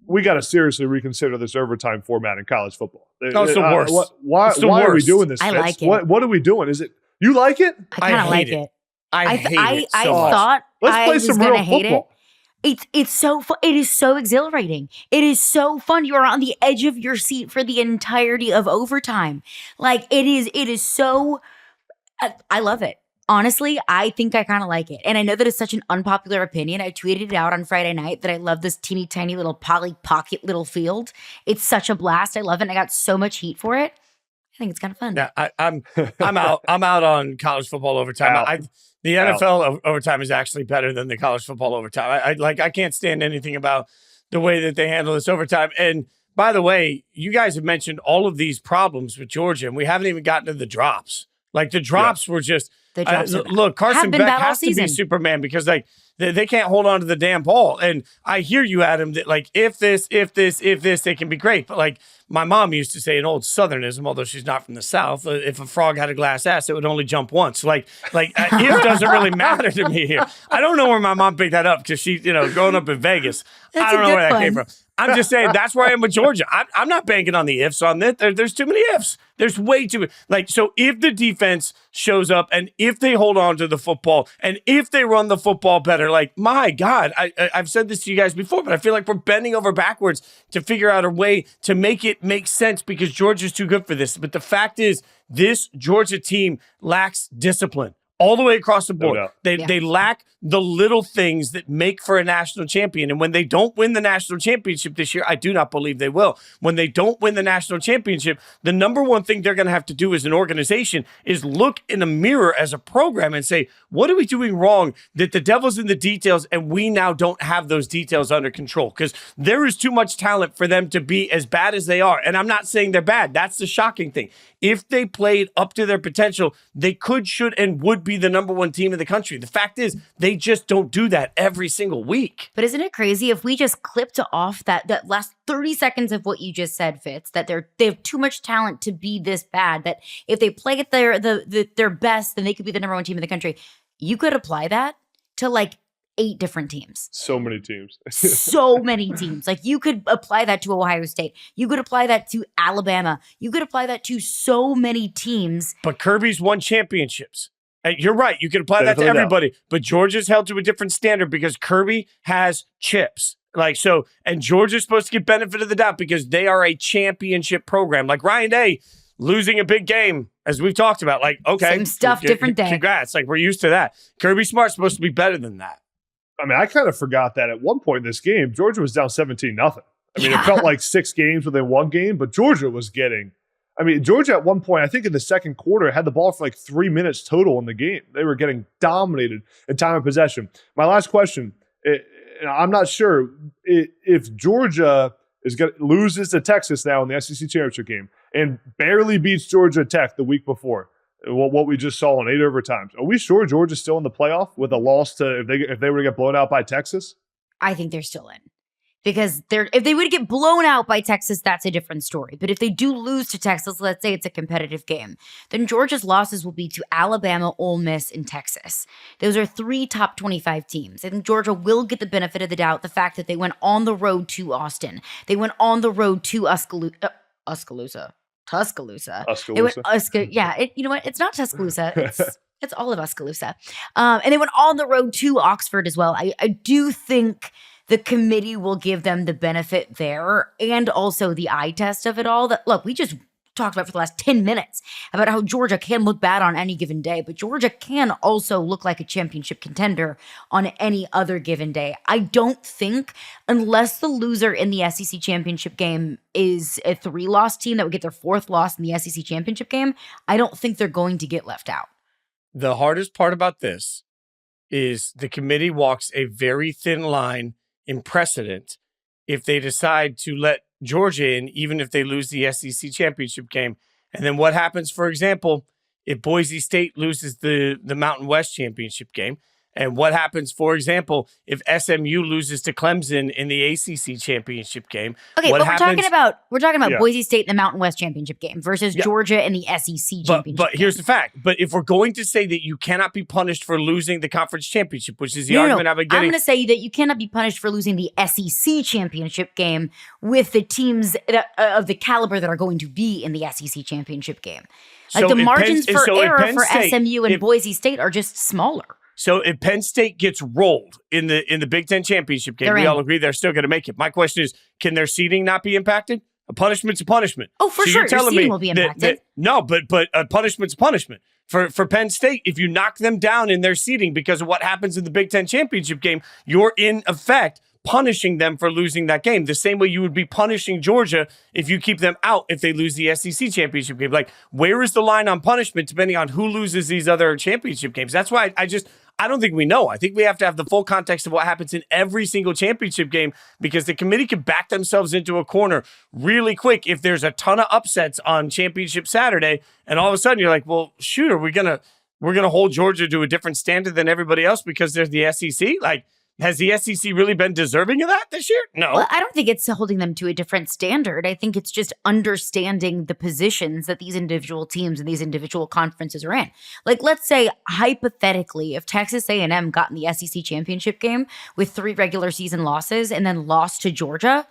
we got to seriously reconsider this overtime format in college football. It's the worst. Why are we doing this? I Fitz? like it. What are we doing? Is it you like it? I kind of like it. I hate it so I much. thought Let's I play was some gonna real hate football. It's so fun. It is so exhilarating. It is so fun. You are on the edge of your seat for the entirety of overtime. Like, it is so. I love it. Honestly, I think I kind of like it. And I know that it's such an unpopular opinion. I tweeted it out on Friday night that I love this teeny tiny little poly pocket little field. It's such a blast. I love it. And I got so much heat for it. I think it's kind of fun. Yeah, I'm out. I'm out on college football overtime. The NFL overtime is actually better than the college football overtime. I can't stand anything about the way that they handle this overtime. And by the way, you guys have mentioned all of these problems with Georgia, and we haven't even gotten to the drops. Like, the drops were just look. Carson Beck has to be Superman because they can't hold on to the damn ball. And I hear you, Adam, that like if this, they can be great. But like my mom used to say an old Southernism, although she's not from the South, if a frog had a glass ass, it would only jump once. Like if doesn't really matter to me here. I don't know where my mom picked that up because she, growing up in Vegas, I don't know where that came from. I'm just saying that's where I am with Georgia. I'm not banking on the ifs on this. There's too many ifs. There's way too many. So if the defense shows up and if they hold on to the football and if they run the football better, like, my God, I've said this to you guys before, but I feel like we're bending over backwards to figure out a way to make it make sense because Georgia's too good for this. But the fact is, this Georgia team lacks discipline. All the way across the board. They lack the little things that make for a national champion. And when they don't win the national championship this year, I do not believe they will. When they don't win the national championship, the number one thing they're going to have to do as an organization is look in a mirror as a program and say, what are we doing wrong that the devil's in the details and we now don't have those details under control? Because there is too much talent for them to be as bad as they are. And I'm not saying they're bad. That's the shocking thing. If they played up to their potential, they could, should, and would be the number one team in the country. The fact is, they just don't do that every single week. But isn't it crazy if we just clipped off that last 30 seconds of what you just said, Fitz, that they have too much talent to be this bad, that if they play at their best, then they could be the number one team in the country. You could apply that to like 8 different teams. So many teams. So many teams. Like, you could apply that to Ohio State. You could apply that to Alabama. You could apply that to so many teams. But Kirby's won championships. You're right. You can apply that to everybody. But Georgia's held to a different standard because Kirby has chips. And Georgia's supposed to get benefit of the doubt because they are a championship program. Like Ryan Day losing a big game, as we've talked about. Like, okay. Same stuff, different day. Congrats. Like, we're used to that. Kirby Smart's supposed to be better than that. I mean, I kind of forgot that at one point in this game, Georgia was down 17-0. I mean, it felt like 6 games within one game, but Georgia was getting – I mean, Georgia at one point, I think in the second quarter, had the ball for like 3 minutes total in the game. They were getting dominated in time of possession. My last question, I'm not sure if Georgia loses to Texas now in the SEC championship game and barely beats Georgia Tech the week before, what we just saw in 8 overtimes. Are we sure Georgia's still in the playoff with a loss to if they were to get blown out by Texas? I think they're still in. Because if they would get blown out by Texas, that's a different story. But if they do lose to Texas, let's say it's a competitive game, then Georgia's losses will be to Alabama, Ole Miss, and Texas. Those are 3 top 25 teams. I think Georgia will get the benefit of the doubt, the fact that they went on the road to Austin. They went on the road to Tuscaloosa. They went, you know what? It's not Tuscaloosa. It's all of Tuscaloosa. And they went on the road to Oxford as well. I do think the committee will give them the benefit there and also the eye test of it all. That, look, we just talked about for the last 10 minutes about how Georgia can look bad on any given day, but Georgia can also look like a championship contender on any other given day. I don't think, unless the loser in the SEC championship game is a 3-loss team that would get their 4th loss in the SEC championship game, I don't think they're going to get left out. The hardest part about this is the committee walks a very thin line in precedent if they decide to let Georgia in, even if they lose the SEC championship game. And then what happens, for example, if Boise State loses the Mountain West championship game? And what happens, for example, if SMU loses to Clemson in the ACC championship game? Okay, but we're talking about Boise State in the Mountain West championship game versus Georgia in the SEC championship But here's the fact. But if we're going to say that you cannot be punished for losing the conference championship, which is the argument I've been getting. I'm going to say that you cannot be punished for losing the SEC championship game with the teams of the caliber that are going to be in the SEC championship game. Like, the margins for error for SMU and Boise State are just smaller. So if Penn State gets rolled in the Big Ten championship game, we all agree they're still going to make it. My question is, can their seeding not be impacted? A punishment's a punishment. Oh, for sure. Your seeding will be impacted. But a punishment's a punishment. For Penn State, if you knock them down in their seeding because of what happens in the Big Ten championship game, you're in effect punishing them for losing that game. The same way you would be punishing Georgia if you keep them out if they lose the SEC championship game. Like, where is the line on punishment depending on who loses these other championship games? That's why I don't think we know. I think we have to have the full context of what happens in every single championship game, because the committee could back themselves into a corner really quick if there's a ton of upsets on championship Saturday, and all of a sudden you're like, well, shoot, we're gonna hold Georgia to a different standard than everybody else because there's the SEC? Like, has the SEC really been deserving of that this year? No. Well, I don't think it's holding them to a different standard. I think it's just understanding the positions that these individual teams and these individual conferences are in. Like, let's say, hypothetically, if Texas A&M got in the SEC championship game with 3 regular season losses and then lost to Georgia,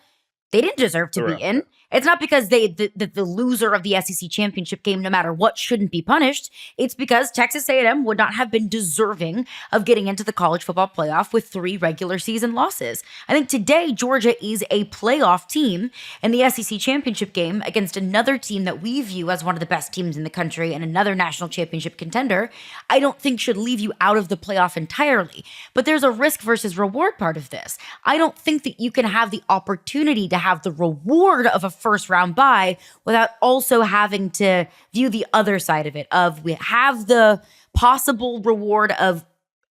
they didn't deserve to be in. It's not because the loser of the SEC championship game, no matter what, shouldn't be punished. It's because Texas A&M would not have been deserving of getting into the college football playoff with 3 regular season losses. I think today Georgia is a playoff team in the SEC championship game against another team that we view as one of the best teams in the country and another national championship contender. I don't think should leave you out of the playoff entirely. But there's a risk versus reward part of this. I don't think that you can have the opportunity to have the reward of a first round bye without also having to view the other side of it, of we have the possible reward of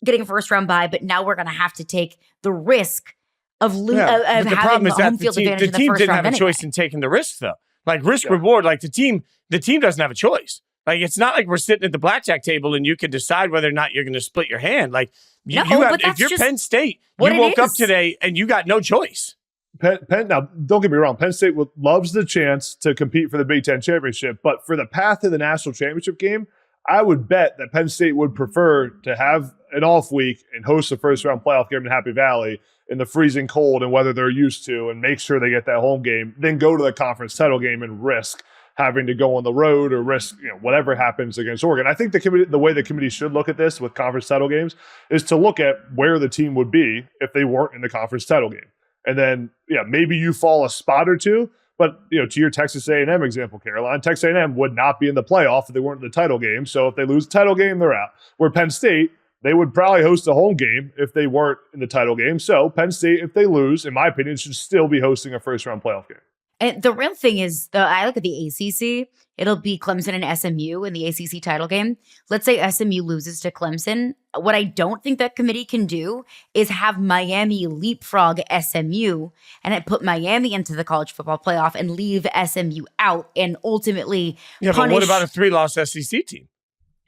getting a first round bye, but now we're going to have to take the risk of having the home field advantage in the first round. The team didn't have a choice anyway. in taking the risk, though. Like, risk reward, like the team doesn't have a choice. Like, it's not like we're sitting at the blackjack table and you can decide whether or not you're going to split your hand. Like, if you're Penn State, you woke up today and you got no choice. Penn, now, don't get me wrong. Penn State loves the chance to compete for the Big Ten championship, but for the path to the national championship game, I would bet that Penn State would prefer to have an off week and host a first-round playoff game in Happy Valley in the freezing cold and weather they're used to and make sure they get that home game, then go to the conference title game and risk having to go on the road or risk whatever happens against Oregon. I think the way the committee should look at this with conference title games is to look at where the team would be if they weren't in the conference title game. And then, maybe you fall a spot or two, but, to your Texas A&M example, Caroline, Texas A&M would not be in the playoff if they weren't in the title game. So if they lose the title game, they're out. Where Penn State, they would probably host a home game if they weren't in the title game. So Penn State, if they lose, in my opinion, should still be hosting a first-round playoff game. And the real thing is, I look at the ACC, it'll be Clemson and SMU in the ACC title game. Let's say SMU loses to Clemson. What I don't think that committee can do is have Miami leapfrog SMU and then put Miami into the college football playoff and leave SMU out and ultimately punish. But what about a 3-loss SEC team?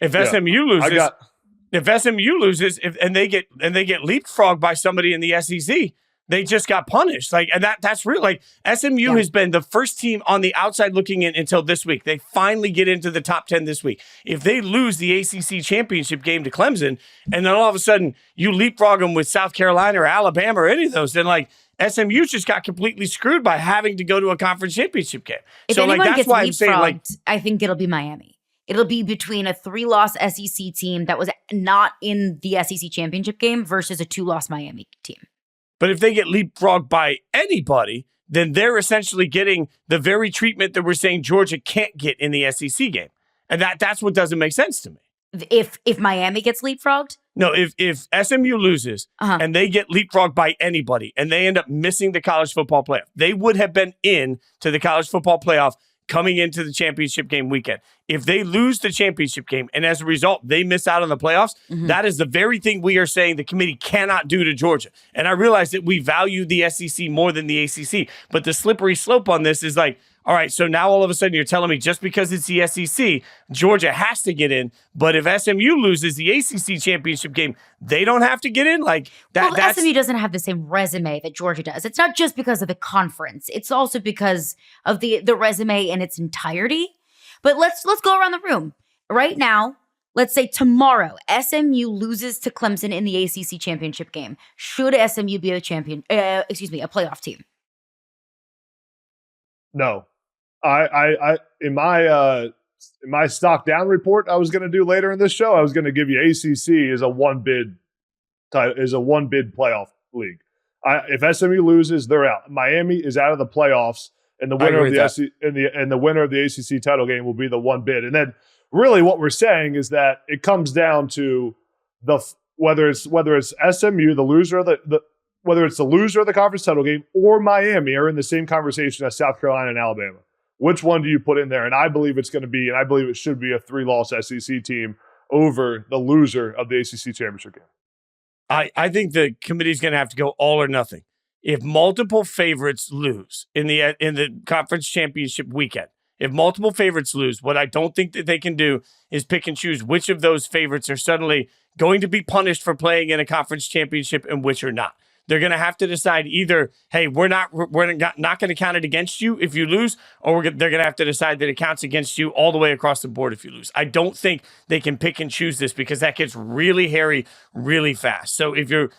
If SMU loses, and they get leapfrogged by somebody in the SEC, they just got punished. Like, and that's real. Like, SMU has been the first team on the outside looking in until this week. They finally get into the top 10 this week. If they lose the ACC championship game to Clemson, and then all of a sudden you leapfrog them with South Carolina or Alabama or any of those, then like SMU just got completely screwed by having to go to a conference championship game. If so like that's gets why I'm saying like I think it'll be Miami. It'll be between a 3-loss SEC team that was not in the SEC championship game versus a 2-loss Miami team. But if they get leapfrogged by anybody, then they're essentially getting the very treatment that we're saying Georgia can't get in the SEC game. And that's what doesn't make sense to me. If Miami gets leapfrogged? No, if SMU loses and they get leapfrogged by anybody and they end up missing the college football playoff, they would have been in to the college football playoff coming into the championship game weekend. If they lose the championship game and as a result, they miss out on the playoffs, that is the very thing we are saying the committee cannot do to Georgia. And I realize that we value the SEC more than the ACC, but the slippery slope on this is like, all right, so now all of a sudden you're telling me just because it's the SEC, Georgia has to get in. But if SMU loses the ACC championship game, they don't have to get in? Like that. Well, SMU doesn't have the same resume that Georgia does. It's not just because of the conference. It's also because of the resume in its entirety. But let's go around the room. Right now, let's say tomorrow, SMU loses to Clemson in the ACC championship game. Should SMU be a playoff team? No. I in my stock down report I was going to do later in this show, I was going to give you ACC as a one bid playoff league. If SMU loses, they're out. Miami is out of the playoffs, and the winner of the winner of the ACC title game will be the one bid. And then really what we're saying is that it comes down to whether it's SMU, the loser of whether it's the loser of the conference title game, or Miami are in the same conversation as South Carolina and Alabama. Which one do you put in there? And I believe it's going to be, and I believe it should be a 3-loss SEC team over the loser of the ACC championship game? I think the committee's going to have to go all or nothing. If multiple favorites lose in the conference championship weekend, if multiple favorites lose, what I don't think that they can do is pick and choose which of those favorites are suddenly going to be punished for playing in a conference championship and which are not. They're going to have to decide either, hey, we're not going to count it against you if you lose, or they're going to have to decide that it counts against you all the way across the board if you lose. I don't think they can pick and choose this because that gets really hairy really fast. So if you're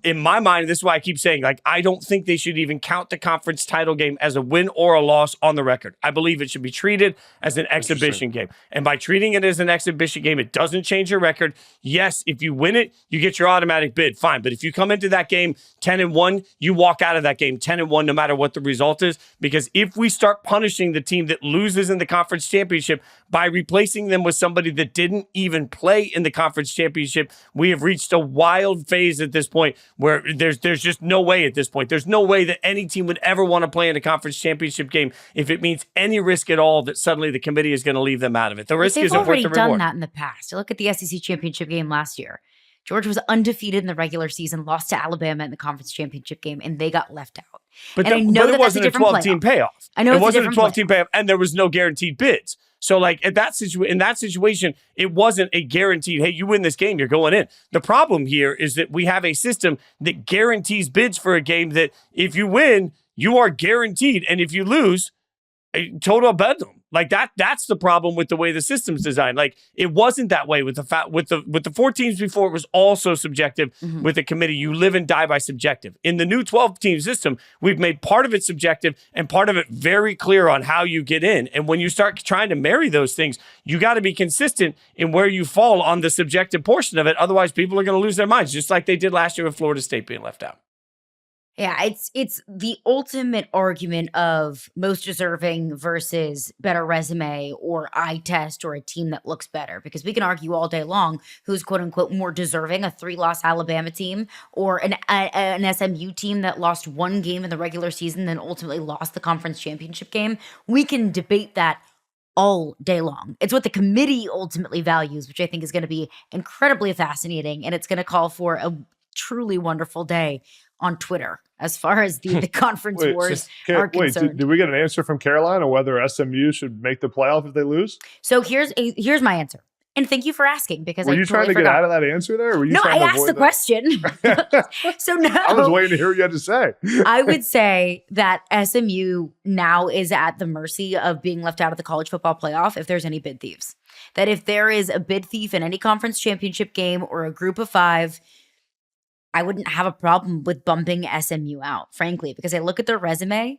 in my mind, this is why I keep saying, like, I don't think they should even count the conference title game as a win or a loss on the record. I believe it should be treated as an exhibition game. And by treating it as an exhibition game, it doesn't change your record. Yes, if you win it, you get your automatic bid. Fine. But if you come into that game 10-1, you walk out of that game 10-1, no matter what the result is. Because if we start punishing the team that loses in the conference championship by replacing them with somebody that didn't even play in the conference championship, we have reached a wild phase at this point where there's just no way at this point. There's no way that any team would ever want to play in a conference championship game if it means any risk at all that suddenly the committee is going to leave them out of it. The risk isn't worth the reward. They've already done that in the past. You look at the SEC championship game last year. Georgia was undefeated in the regular season, lost to Alabama in the conference championship game, and they got left out. But I know it wasn't a 12-team payoff. I know it wasn't a 12-team payoff, and there was no guaranteed bids. So, like, in that situation, it wasn't a guaranteed, hey, you win this game, you're going in. The problem here is that we have a system that guarantees bids for a game that if you win, you are guaranteed. And if you lose, a total bedlam. Like that's the problem with the way the system's designed. Like, it wasn't that way with the 4 teams before. It was also subjective. With the committee. You live and die by subjective. In the new 12-team system, we've made part of it subjective and part of it very clear on how you get in. And when you start trying to marry those things, you got to be consistent in where you fall on the subjective portion of it. Otherwise, people are going to lose their minds, just like they did last year with Florida State being left out. Yeah, it's the ultimate argument of most deserving versus better resume or eye test or a team that looks better. Because we can argue all day long who's quote unquote more deserving, a 3-loss Alabama team or an SMU team that lost 1 game in the regular season then ultimately lost the conference championship game. We can debate that all day long. It's what the committee ultimately values, which I think is going to be incredibly fascinating, and it's going to call for a truly wonderful day on Twitter as far as the conference wars are concerned. Did we get an answer from Caroline on whether SMU should make the playoff if they lose? So here's my answer. And thank you for asking, because were you trying to get out of that answer there? Or were you trying to asked the question. So no. I was waiting to hear what you had to say. I would say that SMU now is at the mercy of being left out of the college football playoff if there's any bid thieves. That if there is a bid thief in any conference championship game or a group of 5, I wouldn't have a problem with bumping SMU out, frankly, because I look at their resume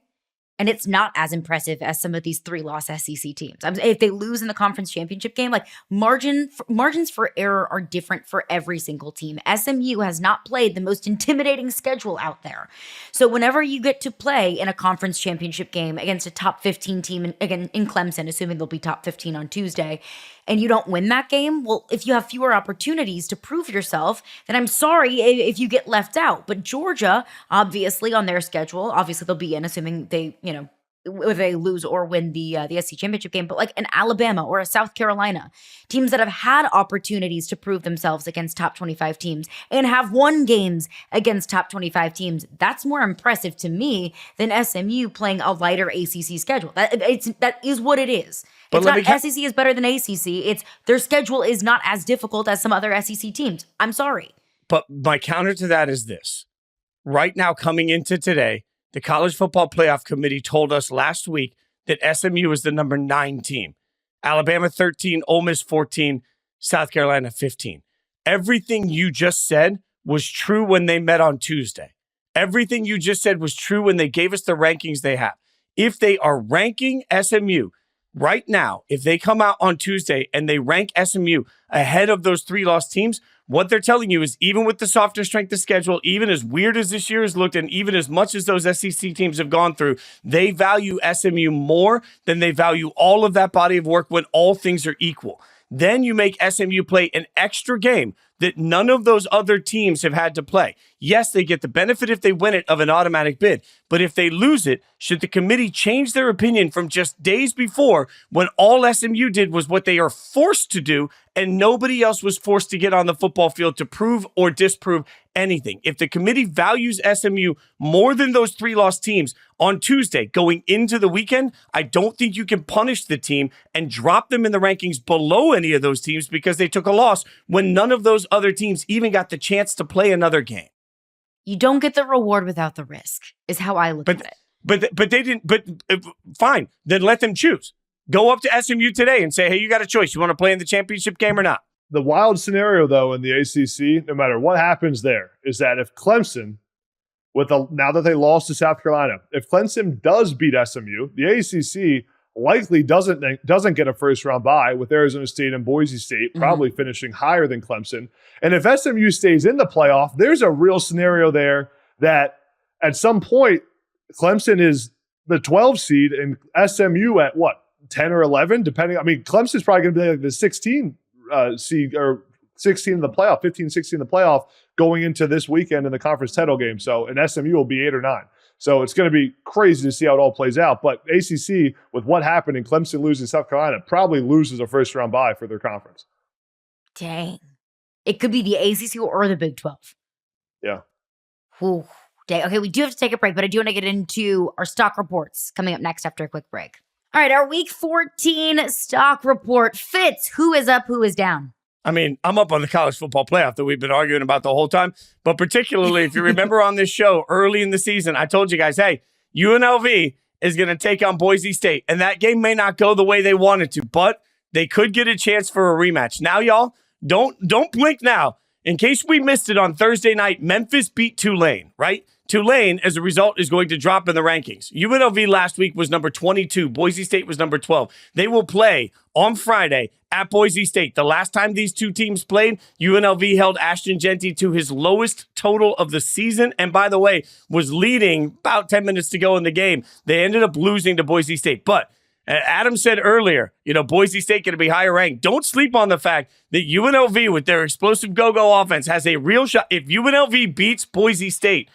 and it's not as impressive as some of these 3-loss SEC teams. If they lose in the conference championship game, like margins for error are different for every single team. SMU has not played the most intimidating schedule out there. So whenever you get to play in a conference championship game against a top 15 team, again in Clemson, assuming they'll be top 15 on Tuesday, and you don't win that game, well, if you have fewer opportunities to prove yourself, then I'm sorry if you get left out. But Georgia, obviously on their schedule, obviously they'll be in, assuming they, if they lose or win the SEC championship game, but like an Alabama or a South Carolina, teams that have had opportunities to prove themselves against top 25 teams and have won games against top 25 teams, that's more impressive to me than SMU playing a lighter ACC schedule. That is what it is. But it's not SEC is better than ACC. It's their schedule is not as difficult as some other SEC teams. I'm sorry. But my counter to that is this. Right now, coming into today, the College Football Playoff Committee told us last week that SMU is the number 9 team. Alabama 13, Ole Miss 14, South Carolina 15. Everything you just said was true when they met on Tuesday. Everything you just said was true when they gave us the rankings they have. If they are ranking SMU right now, if they come out on Tuesday and they rank SMU ahead of those 3-loss teams, what they're telling you is even with the softer strength of schedule, even as weird as this year has looked, and even as much as those SEC teams have gone through, they value SMU more than they value all of that body of work when all things are equal. Then you make SMU play an extra game that none of those other teams have had to play. Yes, they get the benefit if they win it of an automatic bid, but if they lose it, should the committee change their opinion from just days before when all SMU did was what they are forced to do and nobody else was forced to get on the football field to prove or disprove anything? If the committee values SMU more than those 3 lost teams on Tuesday going into the weekend, I don't think you can punish the team and drop them in the rankings below any of those teams because they took a loss when none of those other teams even got the chance to play another game. You don't get the reward without the risk, is how I look at it. But they didn't. But fine, then let them choose. Go up to SMU today and say, hey, you got a choice. You want to play in the championship game or not? The wild scenario, though, in the ACC, no matter what happens there, is that if Clemson, now that they lost to South Carolina, if Clemson does beat SMU, the ACC likely doesn't get a first-round bye, with Arizona State and Boise State probably finishing higher than Clemson. And if SMU stays in the playoff, there's a real scenario there that at some point, Clemson is the 12 seed and SMU at what, 10 or 11, depending. I mean, Clemson's probably going to be like the 16 seed or 16 in the playoff, 15, 16 in the playoff going into this weekend in the conference title game. So, and SMU will be 8 or 9. So it's going to be crazy to see how it all plays out. But ACC, with what happened in Clemson losing South Carolina, probably loses a first-round bye for their conference. Dang. It could be the ACC or the Big 12. Yeah. Ooh, dang. Okay, we do have to take a break, but I do want to get into our stock reports coming up next after a quick break. All right, our Week 14 stock report. Fitz, who is up, who is down? I mean, I'm up on the college football playoff that we've been arguing about the whole time. But particularly, if you remember on this show early in the season, I told you guys, hey, UNLV is going to take on Boise State. And that game may not go the way they wanted to, but they could get a chance for a rematch. Now, y'all, don't blink now. In case we missed it on Thursday night, Memphis beat Tulane, right? Tulane, as a result, is going to drop in the rankings. UNLV last week was number 22. Boise State was number 12. They will play on Friday at Boise State. The last time these two teams played, UNLV held Ashton Genty to his lowest total of the season. And by the way, was leading about 10 minutes to go in the game. They ended up losing to Boise State. But Adam said earlier, Boise State going to be higher ranked. Don't sleep on the fact that UNLV, with their explosive go-go offense, has a real shot. If UNLV beats Boise State,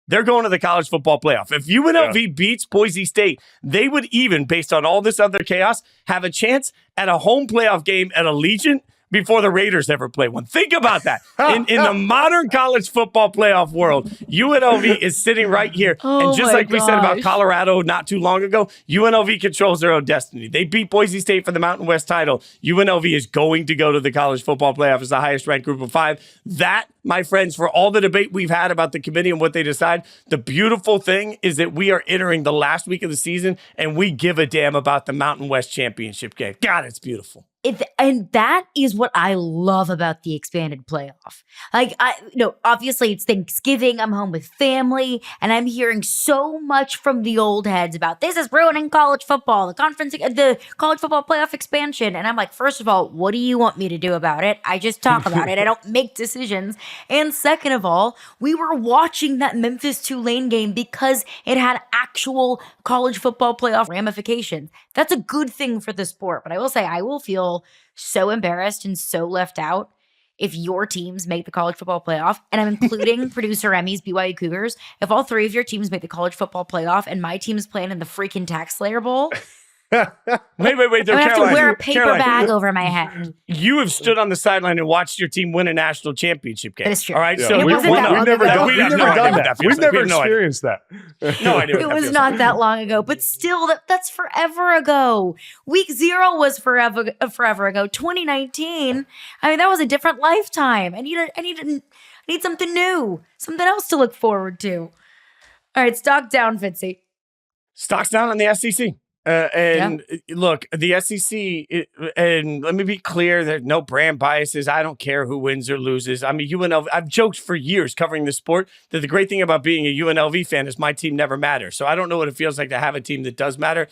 they're going to the college football playoff. If UNLV beats Boise State, they would even, based on all this other chaos, have a chance at a home playoff game at Allegiant before the Raiders ever play one. Think about that. In the modern college football playoff world, UNLV is sitting right here. And just like we said about Colorado not too long ago, UNLV controls their own destiny. They beat Boise State for the Mountain West title. UNLV is going to go to the college football playoff as the highest ranked group of 5. That, my friends, for all the debate we've had about the committee and what they decide, the beautiful thing is that we are entering the last week of the season and we give a damn about the Mountain West championship game. God, it's beautiful. And that is what I love about the expanded playoff. Obviously it's Thanksgiving. I'm home with family, and I'm hearing so much from the old heads about this is ruining college football, the college football playoff expansion. And I'm like, first of all, what do you want me to do about it? I just talk about it. I don't make decisions. And second of all, we were watching that Memphis Tulane game because it had actual college football playoff ramifications. That's a good thing for the sport. But I will say, I will feel so embarrassed and so left out if your teams make the college football playoff, and I'm including producer Emmy's BYU Cougars. If all 3 of your teams make the college football playoff and my team's playing in the freaking Tax Slayer Bowl, wait. I'm going to have to wear a paper bag over my head. You have stood on the sideline and watched your team win a national championship game. That is true. All right, Yeah. so We've never done that. We've never experienced that. No idea. It was not that long ago, but still, that's forever ago. Week 0 was forever ago. 2019. I mean, that was a different lifetime. I need something new, something else to look forward to. All right, stock down, Fitzy. Stock's down on the SEC. Look, the SEC, and let me be clear, there's no brand biases. I don't care who wins or loses. I mean, UNLV, I've joked for years covering the sport that the great thing about being a UNLV fan is my team never matters. So I don't know what it feels like to have a team that does matter.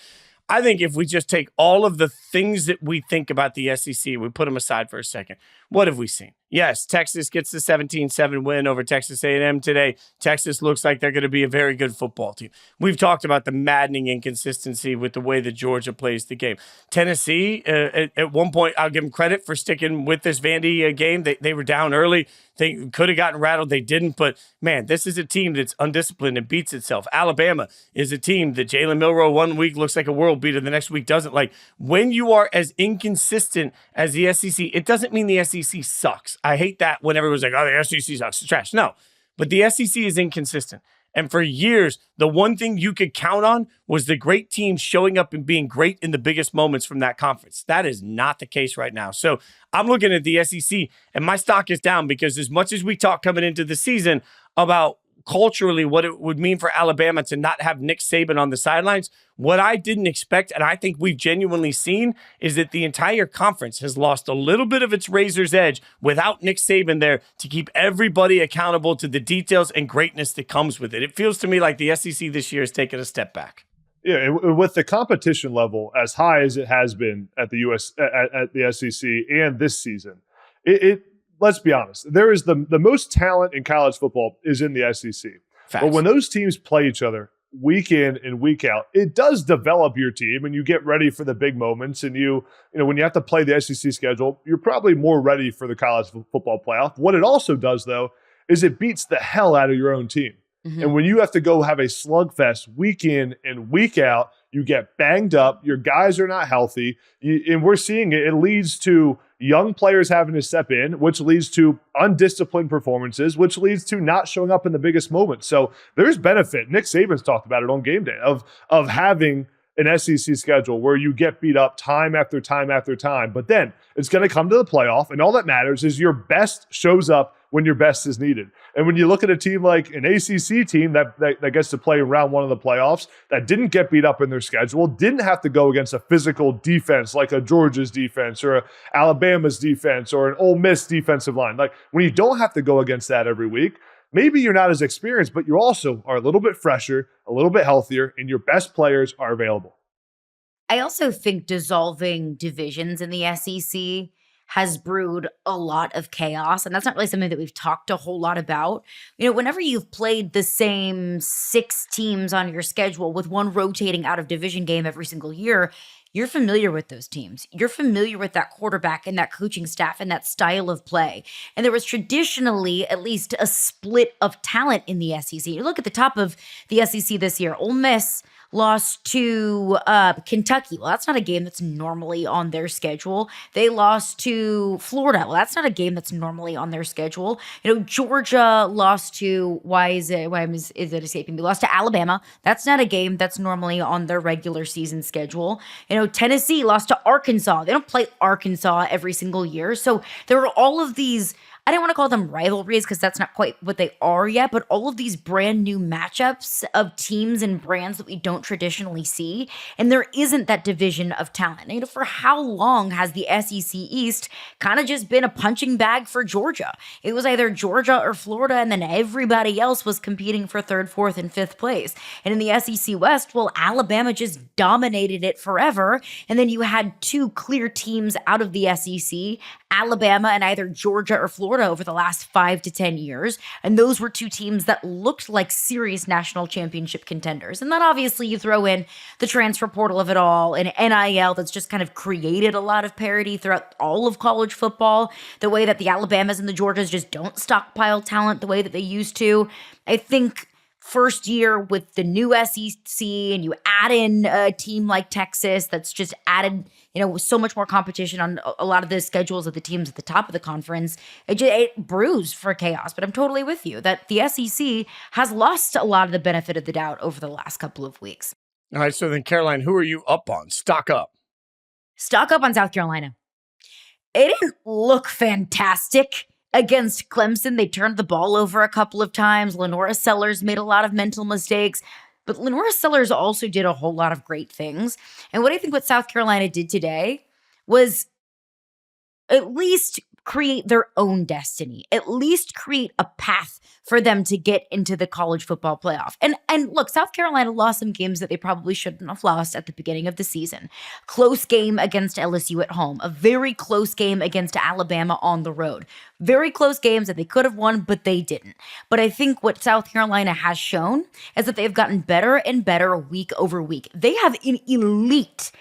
I think if we just take all of the things that we think about the SEC, we put them aside for a second. What have we seen? Yes, Texas gets the 17-7 win over Texas A&M today. Texas looks like they're going to be a very good football team. We've talked about the maddening inconsistency with the way that Georgia plays the game. Tennessee, at one point, I'll give them credit for sticking with this Vandy game. They were down early. They could have gotten rattled. They didn't. But, man, this is a team that's undisciplined and beats itself. Alabama is a team that Jalen Milroe one week looks like a world beater. The next week doesn't. Like, when you are as inconsistent as the SEC, it doesn't mean the SEC sucks. I hate that when everyone's like, oh, the SEC sucks. It's trash. No. But the SEC is inconsistent. And for years, the one thing you could count on was the great teams showing up and being great in the biggest moments from that conference. That is not the case right now. So I'm looking at the SEC, and my stock is down because as much as we talk coming into the season about culturally what it would mean for Alabama to not have Nick Saban on the sidelines, what I didn't expect, and I think we've genuinely seen, is that the entire conference has lost a little bit of its razor's edge without Nick Saban there to keep everybody accountable to the details and greatness that comes with it. It feels to me like the SEC this year has taken a step back. Yeah, and with the competition level as high as it has been at the at the SEC and this season, it let's be honest, there is the most talent in college football is in the SEC. Facts. But when those teams play each other week in and week out, it does develop your team and you get ready for the big moments. And you know, when you have to play the SEC schedule, you're probably more ready for the college football playoff. What it also does, though, is it beats the hell out of your own team. Mm-hmm. And when you have to go have a slugfest week in and week out, you get banged up, your guys are not healthy, and we're seeing it. It leads to young players having to step in, which leads to undisciplined performances, which leads to not showing up in the biggest moments. So there's benefit. Nick Saban's talked about it on game day of having an SEC schedule where you get beat up time after time after time. But then it's going to come to the playoff, and all that matters is your best shows up when your best is needed. And when you look at a team like an ACC team that gets to play round one of the playoffs, that didn't get beat up in their schedule, didn't have to go against a physical defense like a Georgia's defense or a Alabama's defense or an Ole Miss defensive line. Like when you don't have to go against that every week, maybe you're not as experienced, but you also are a little bit fresher, a little bit healthier, and your best players are available. I also think dissolving divisions in the SEC has brewed a lot of chaos. And that's not really something that we've talked a whole lot about. You know, whenever you've played the same 6 teams on your schedule with one rotating out of division game every single year, you're familiar with those teams. You're familiar with that quarterback and that coaching staff and that style of play. And there was traditionally at least a split of talent in the SEC. You look at the top of the SEC this year, Ole Miss lost to Kentucky. Well, that's not a game that's normally on their schedule. They lost to Florida. Well, that's not a game that's normally on their schedule. You know, Georgia lost to, why is it escaping me? Lost to Alabama. That's not a game that's normally on their regular season schedule. You know, Tennessee lost to Arkansas. They don't play Arkansas every single year. So there were all of these, I don't want to call them rivalries because that's not quite what they are yet, but all of these brand new matchups of teams and brands that we don't traditionally see. And there isn't that division of talent. You know, for how long has the SEC East kind of just been a punching bag for Georgia? It was either Georgia or Florida, and then everybody else was competing for 3rd, 4th, and 5th place. And in the SEC West, well, Alabama just dominated it forever. And then you had 2 clear teams out of the SEC, Alabama and either Georgia or Florida over the last 5 to 10 years. And those were 2 teams that looked like serious national championship contenders. And then obviously you throw in the transfer portal of it all and NIL that's just kind of created a lot of parity throughout all of college football. The way that the Alabamas and the Georgias just don't stockpile talent the way that they used to. I think first year with the new SEC and you add in a team like Texas that's just added, you know, so much more competition on a lot of the schedules of the teams at the top of the conference, it brews for chaos. But I'm totally with you that the SEC has lost a lot of the benefit of the doubt over the last couple of weeks. All right, so then, Caroline, who are you up on? Stock up. Stock up on South Carolina. It didn't look fantastic against Clemson. They turned the ball over a couple of times. Lenora Sellers made a lot of mental mistakes. But Lenora Sellers also did a whole lot of great things. And what I think what South Carolina did today was at least create their own destiny, at least create a path for them to get into the college football playoff. And look, South Carolina lost some games that they probably shouldn't have lost at the beginning of the season. Close game against LSU at home, a very close game against Alabama on the road. Very close games that they could have won, but they didn't. But I think what South Carolina has shown is that they've gotten better and better week over week. They have an elite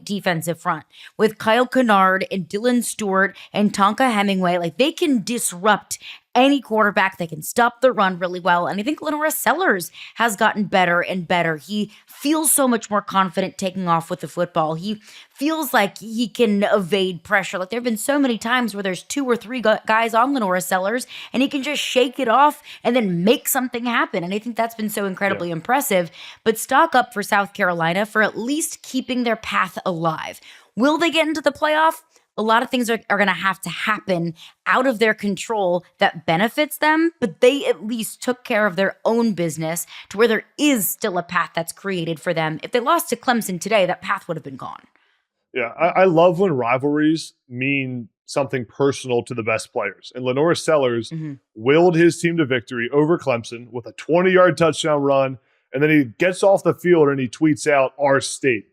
defensive front with Kyle McCord and Dylan Stewart and Tonka Hemingway. Like, they can disrupt any quarterback. They can stop the run really well. And I think Lenora Sellers has gotten better and better. He feels so much more confident taking off with the football. He feels like he can evade pressure. Like, there have been so many times where there's 2 or 3 guys on Lenora Sellers and he can just shake it off and then make something happen. And I think that's been so incredibly impressive. But stock up for South Carolina for at least keeping their path alive. Will they get into the playoff? A lot of things are going to have to happen out of their control that benefits them, but they at least took care of their own business to where there is still a path that's created for them. If they lost to Clemson today, that path would have been gone. Yeah, I love when rivalries mean something personal to the best players. And Lenora Sellers willed his team to victory over Clemson with a 20-yard touchdown run, and then he gets off the field and he tweets out, "Our state."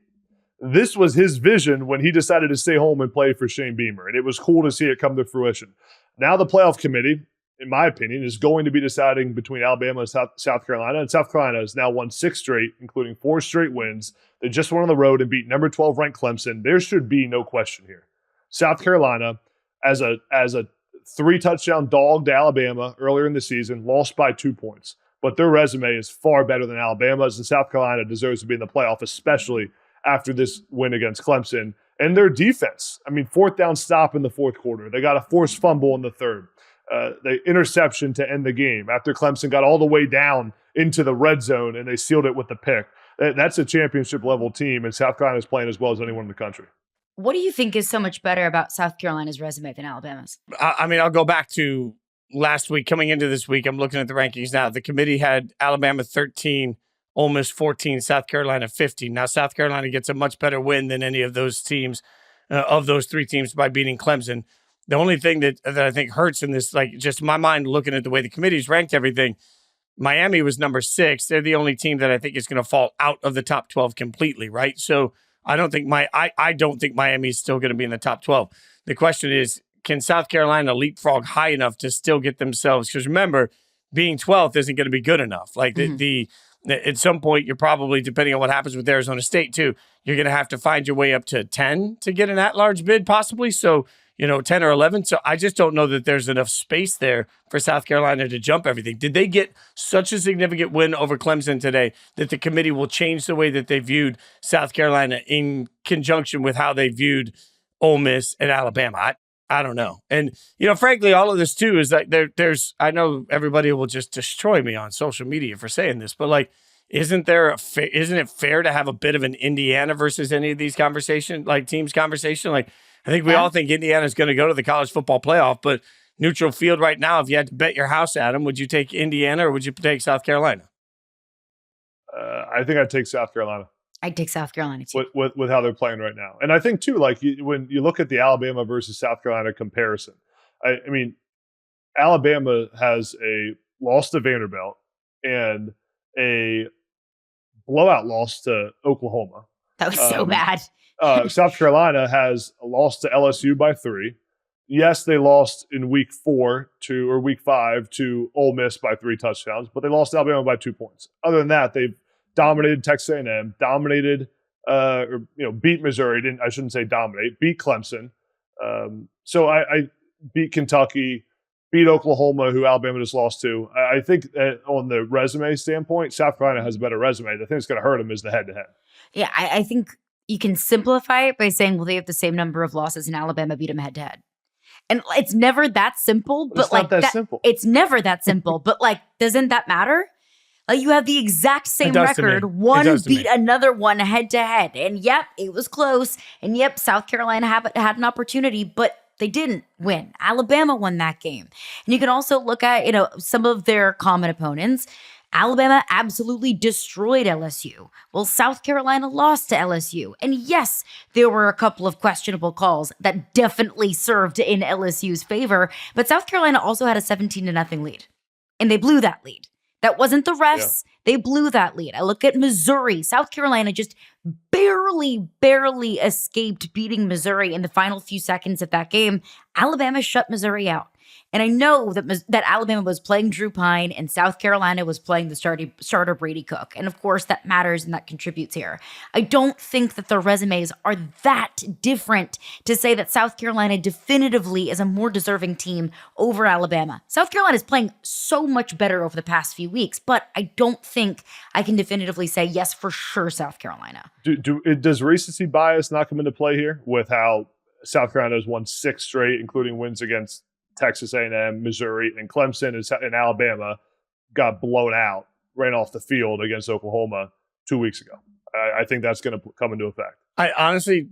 This was his vision when he decided to stay home and play for Shane Beamer, and it was cool to see it come to fruition. Now the playoff committee, in my opinion, is going to be deciding between Alabama and South Carolina, and South Carolina has now won 6 straight, including 4 straight wins. They just went on the road and beat number 12 ranked Clemson. There should be no question here. South Carolina, as a 3-touchdown dog to Alabama earlier in the season, lost by 2 points. But their resume is far better than Alabama's, and South Carolina deserves to be in the playoff, especially after this win against Clemson. And their defense, I mean, 4th down stop in the 4th quarter. They got a forced fumble in the 3rd. The interception to end the game after Clemson got all the way down into the red zone and they sealed it with the pick. That's a championship level team, and South Carolina is playing as well as anyone in the country. What do you think is so much better about South Carolina's resume than Alabama's? I mean, I'll go back to last week. Coming into this week, I'm looking at the rankings now. The committee had Alabama 13, Ole Miss 14, South Carolina 15. Now, South Carolina gets a much better win than any of those teams, of those 3 teams, by beating Clemson. The only thing that I think hurts in this, like, just my mind looking at the way the committee's ranked everything, Miami was number 6. They're the only team that I think is going to fall out of the top 12 completely, right? So I don't think I don't think Miami is still going to be in the top 12. The question is, can South Carolina leapfrog high enough to still get themselves? Because remember, being 12th isn't going to be good enough. Like at some point, you're probably, depending on what happens with Arizona State too, you're going to have to find your way up to 10 to get an at-large bid possibly. So, 10 or 11. So I just don't know that there's enough space there for South Carolina to jump everything. Did they get such a significant win over Clemson today that the committee will change the way that they viewed South Carolina in conjunction with how they viewed Ole Miss and Alabama? I don't know. And, frankly, all of this too is like there's, I know everybody will just destroy me on social media for saying this, but like, isn't it fair to have a bit of an Indiana versus any of these teams conversation? Like, I think we all think Indiana's going to go to the college football playoff, but neutral field right now, if you had to bet your house, Adam, would you take Indiana or would you take South Carolina? I think I'd take South Carolina. I'd take South Carolina too. With how they're playing right now. And I think too, like when you look at the Alabama versus South Carolina comparison, I mean, Alabama has a loss to Vanderbilt and a blowout loss to Oklahoma. That was so bad. South Carolina has a loss to LSU by 3. Yes, they lost in week 5 to Ole Miss by 3 touchdowns, but they lost to Alabama by 2 points. Other than that, they've dominated Texas A&M, beat Missouri. I shouldn't say dominate, beat Clemson. So I beat Kentucky, beat Oklahoma, who Alabama just lost to. I think that on the resume standpoint, South Carolina has a better resume. The thing that's going to hurt them is the head-to-head. Yeah, I think you can simplify it by saying, well, they have the same number of losses and Alabama beat them head-to-head. And it's never that simple. But it's not that simple. It's never that simple. But doesn't that matter? Like, you have the exact same record. One beat another one head-to-head. And yep, it was close. And yep, South Carolina had an opportunity, but they didn't win. Alabama won that game. And you can also look at, some of their common opponents. Alabama absolutely destroyed LSU. Well, South Carolina lost to LSU. And yes, there were a couple of questionable calls that definitely served in LSU's favor, but South Carolina also had a 17-0 lead. And they blew that lead. That wasn't the refs. Yeah. They blew that lead. I look at Missouri. South Carolina just barely escaped beating Missouri in the final few seconds of that game. Alabama shut Missouri out. And I know that Alabama was playing Drew Pine and South Carolina was playing the starter Brady Cook. And of course, that matters and that contributes here. I don't think that their resumes are that different to say that South Carolina definitively is a more deserving team over Alabama. South Carolina is playing so much better over the past few weeks, but I don't think I can definitively say, yes, for sure, South Carolina. Does recency bias not come into play here with how South Carolina has won 6 straight, including wins against Texas A&M, Missouri, and Clemson and Alabama got blown out, ran off the field against Oklahoma 2 weeks ago. I think that's going to come into effect. I honestly,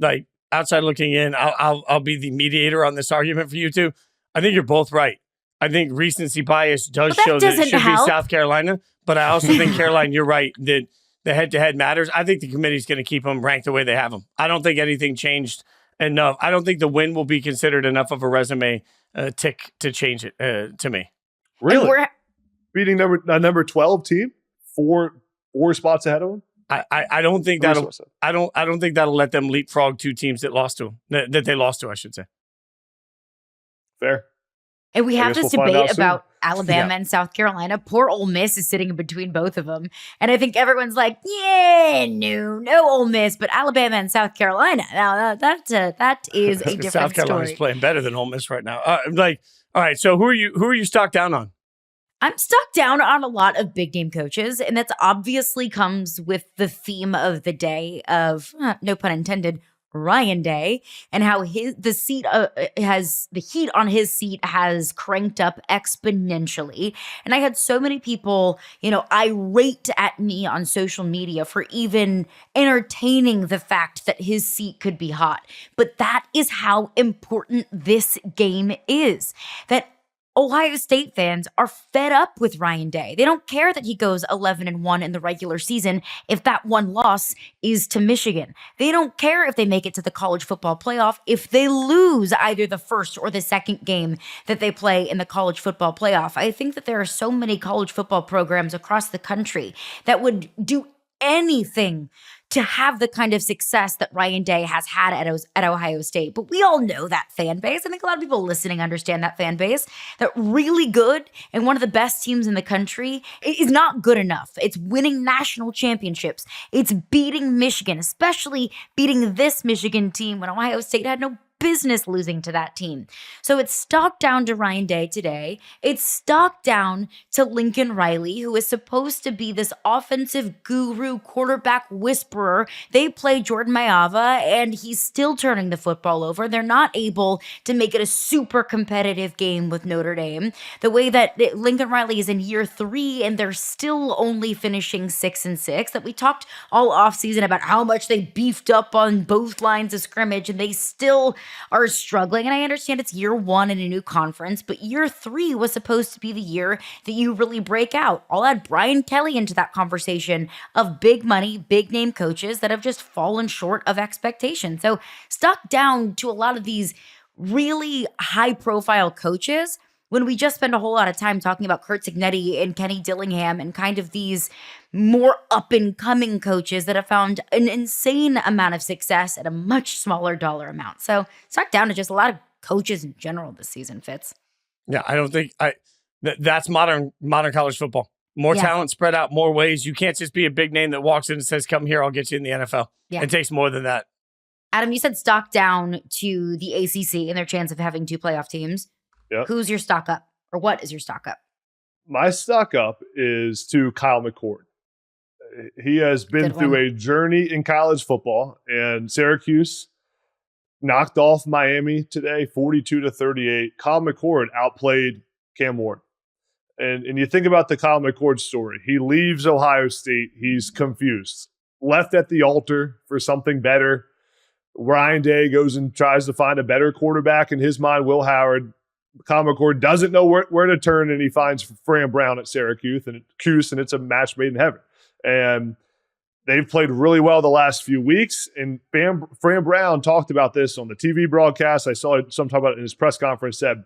outside looking in, I'll be the mediator on this argument for you two. I think you're both right. I think recency bias does show that it should be South Carolina, but I also think, Caroline, you're right that the head-to-head matters. I think the committee's going to keep them ranked the way they have them. I don't think anything changed enough. I don't think the win will be considered enough of a resume tick to change it to me. Really? Beating number 12 team, four spots ahead of them? I don't think that'll I don't think that'll let them leapfrog 2 teams that lost to them, that they lost to, I should say. Fair. And we have this debate about Alabama and South Carolina. Poor Ole Miss is sitting in between both of them. And I think everyone's like, no Ole Miss, but Alabama and South Carolina. Now, that is a different South Carolina's story. playing better than Ole Miss right now. All right, so who are you stocked down on? I'm stuck down on a lot of big name coaches, and that's obviously comes with the theme of the day of, no pun intended, Ryan Day, and how the heat on his seat has cranked up exponentially. And I had so many people, irate at me on social media for even entertaining the fact that his seat could be hot. But that is how important this game is. That Ohio State fans are fed up with Ryan Day. They don't care that he goes 11-1 in the regular season if that one loss is to Michigan. They don't care if they make it to the college football playoff if they lose either the first or the second game that they play in the college football playoff. I think that there are so many college football programs across the country that would do anything to have the kind of success that Ryan Day has had at Ohio State. But we all know that fan base. I think a lot of people listening understand that fan base. That really good and one of the best teams in the country is not good enough. It's winning national championships. It's beating Michigan, especially beating this Michigan team when Ohio State had no business losing to that team. So it's stocked down to Ryan Day today. It's stocked down to Lincoln Riley, who is supposed to be this offensive guru, quarterback whisperer. They play Jordan Mailata, and he's still turning the football over. They're not able to make it a super competitive game with Notre Dame. The way that Lincoln Riley is in year 3, and they're still only finishing 6-6, that we talked all offseason about how much they beefed up on both lines of scrimmage, and they still are struggling. And I understand it's year 1 in a new conference, but year 3 was supposed to be the year that you really break out. I'll add Brian Kelly into that conversation of big money, big name coaches that have just fallen short of expectations. So stuck down to a lot of these really high profile coaches when we just spend a whole lot of time talking about Kurt Cignetti and Kenny Dillingham and kind of these more up-and-coming coaches that have found an insane amount of success at a much smaller dollar amount. So stuck down to just a lot of coaches in general this season, Fitz. Yeah, I don't think that's modern college football. More talent spread out more ways. You can't just be a big name that walks in and says, come here, I'll get you in the NFL. Yeah. It takes more than that. Adam, you said stock down to the ACC and their chance of having 2 playoff teams. Yep. Who's your stock up? Or what is your stock up? My stock up is to Kyle McCord. He has been through a journey in college football, and Syracuse knocked off Miami today, 42-38. Kyle McCord outplayed Cam Ward. And you think about the Kyle McCord story. He leaves Ohio State. He's confused. Left at the altar for something better. Ryan Day goes and tries to find a better quarterback. In his mind, Will Howard Kyle McCord doesn't know where to turn, and he finds Fran Brown at Syracuse, and it's a match made in heaven. And they've played really well the last few weeks, and Fran Brown talked about this on the TV broadcast. I saw some talk about it in his press conference, said,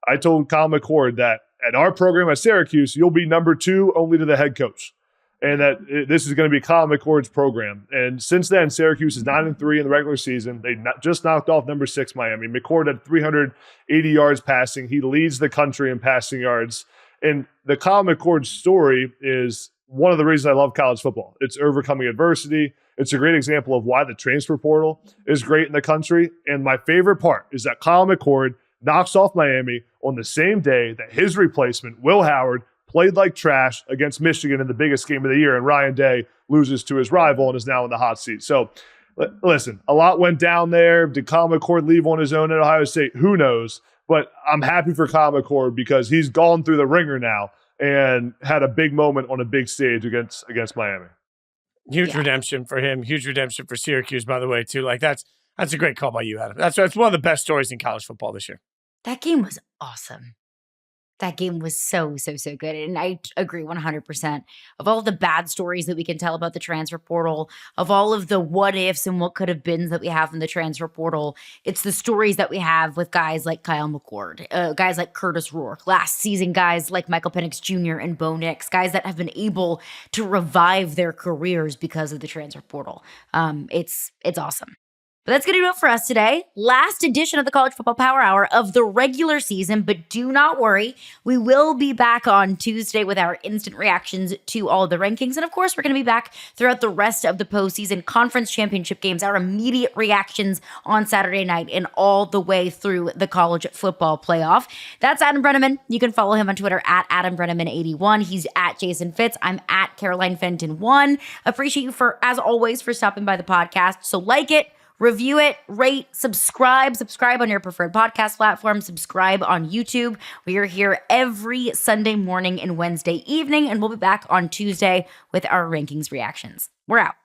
I told Kyle McCord that at our program at Syracuse, you'll be number 2 only to the head coach, and that this is going to be Kyle McCord's program. And since then, Syracuse is 9-3 in the regular season. They just knocked off number 6 Miami. McCord had 380 yards passing. He leads the country in passing yards. And the Kyle McCord story is one of the reasons I love college football. It's overcoming adversity. It's a great example of why the transfer portal is great in the country. And my favorite part is that Kyle McCord knocks off Miami on the same day that his replacement, Will Howard, played like trash against Michigan in the biggest game of the year, and Ryan Day loses to his rival and is now in the hot seat. So, listen, a lot went down there. Did Kyle McCord leave on his own at Ohio State? Who knows? But I'm happy for Kyle McCord because he's gone through the ringer now and had a big moment on a big stage against Miami. Huge redemption for him. Huge redemption for Syracuse, by the way, too. Like that's a great call by you, Adam. That's one of the best stories in college football this year. That game was awesome. That game was so good. And I agree 100%. Of all the bad stories that we can tell about the transfer portal, of all of the what ifs and what could have beens that we have in the transfer portal, it's the stories that we have with guys like Kyle McCord, guys like Curtis Rourke, last season guys like Michael Penix Jr. and Bo Nix, guys that have been able to revive their careers because of the transfer portal. It's awesome. But that's going to do it for us today. Last edition of the College Football Power Hour of the regular season, but do not worry. We will be back on Tuesday with our instant reactions to all of the rankings. And of course, we're going to be back throughout the rest of the postseason conference championship games, our immediate reactions on Saturday night and all the way through the college football playoff. That's Adam Breneman. You can follow him on Twitter at AdamBreneman81. He's at Jason Fitz. I'm at Caroline Fenton 1. Appreciate you as always, for stopping by the podcast. So like it, review it, rate, subscribe on your preferred podcast platform, subscribe on YouTube. We are here every Sunday morning and Wednesday evening, and we'll be back on Tuesday with our rankings reactions. We're out.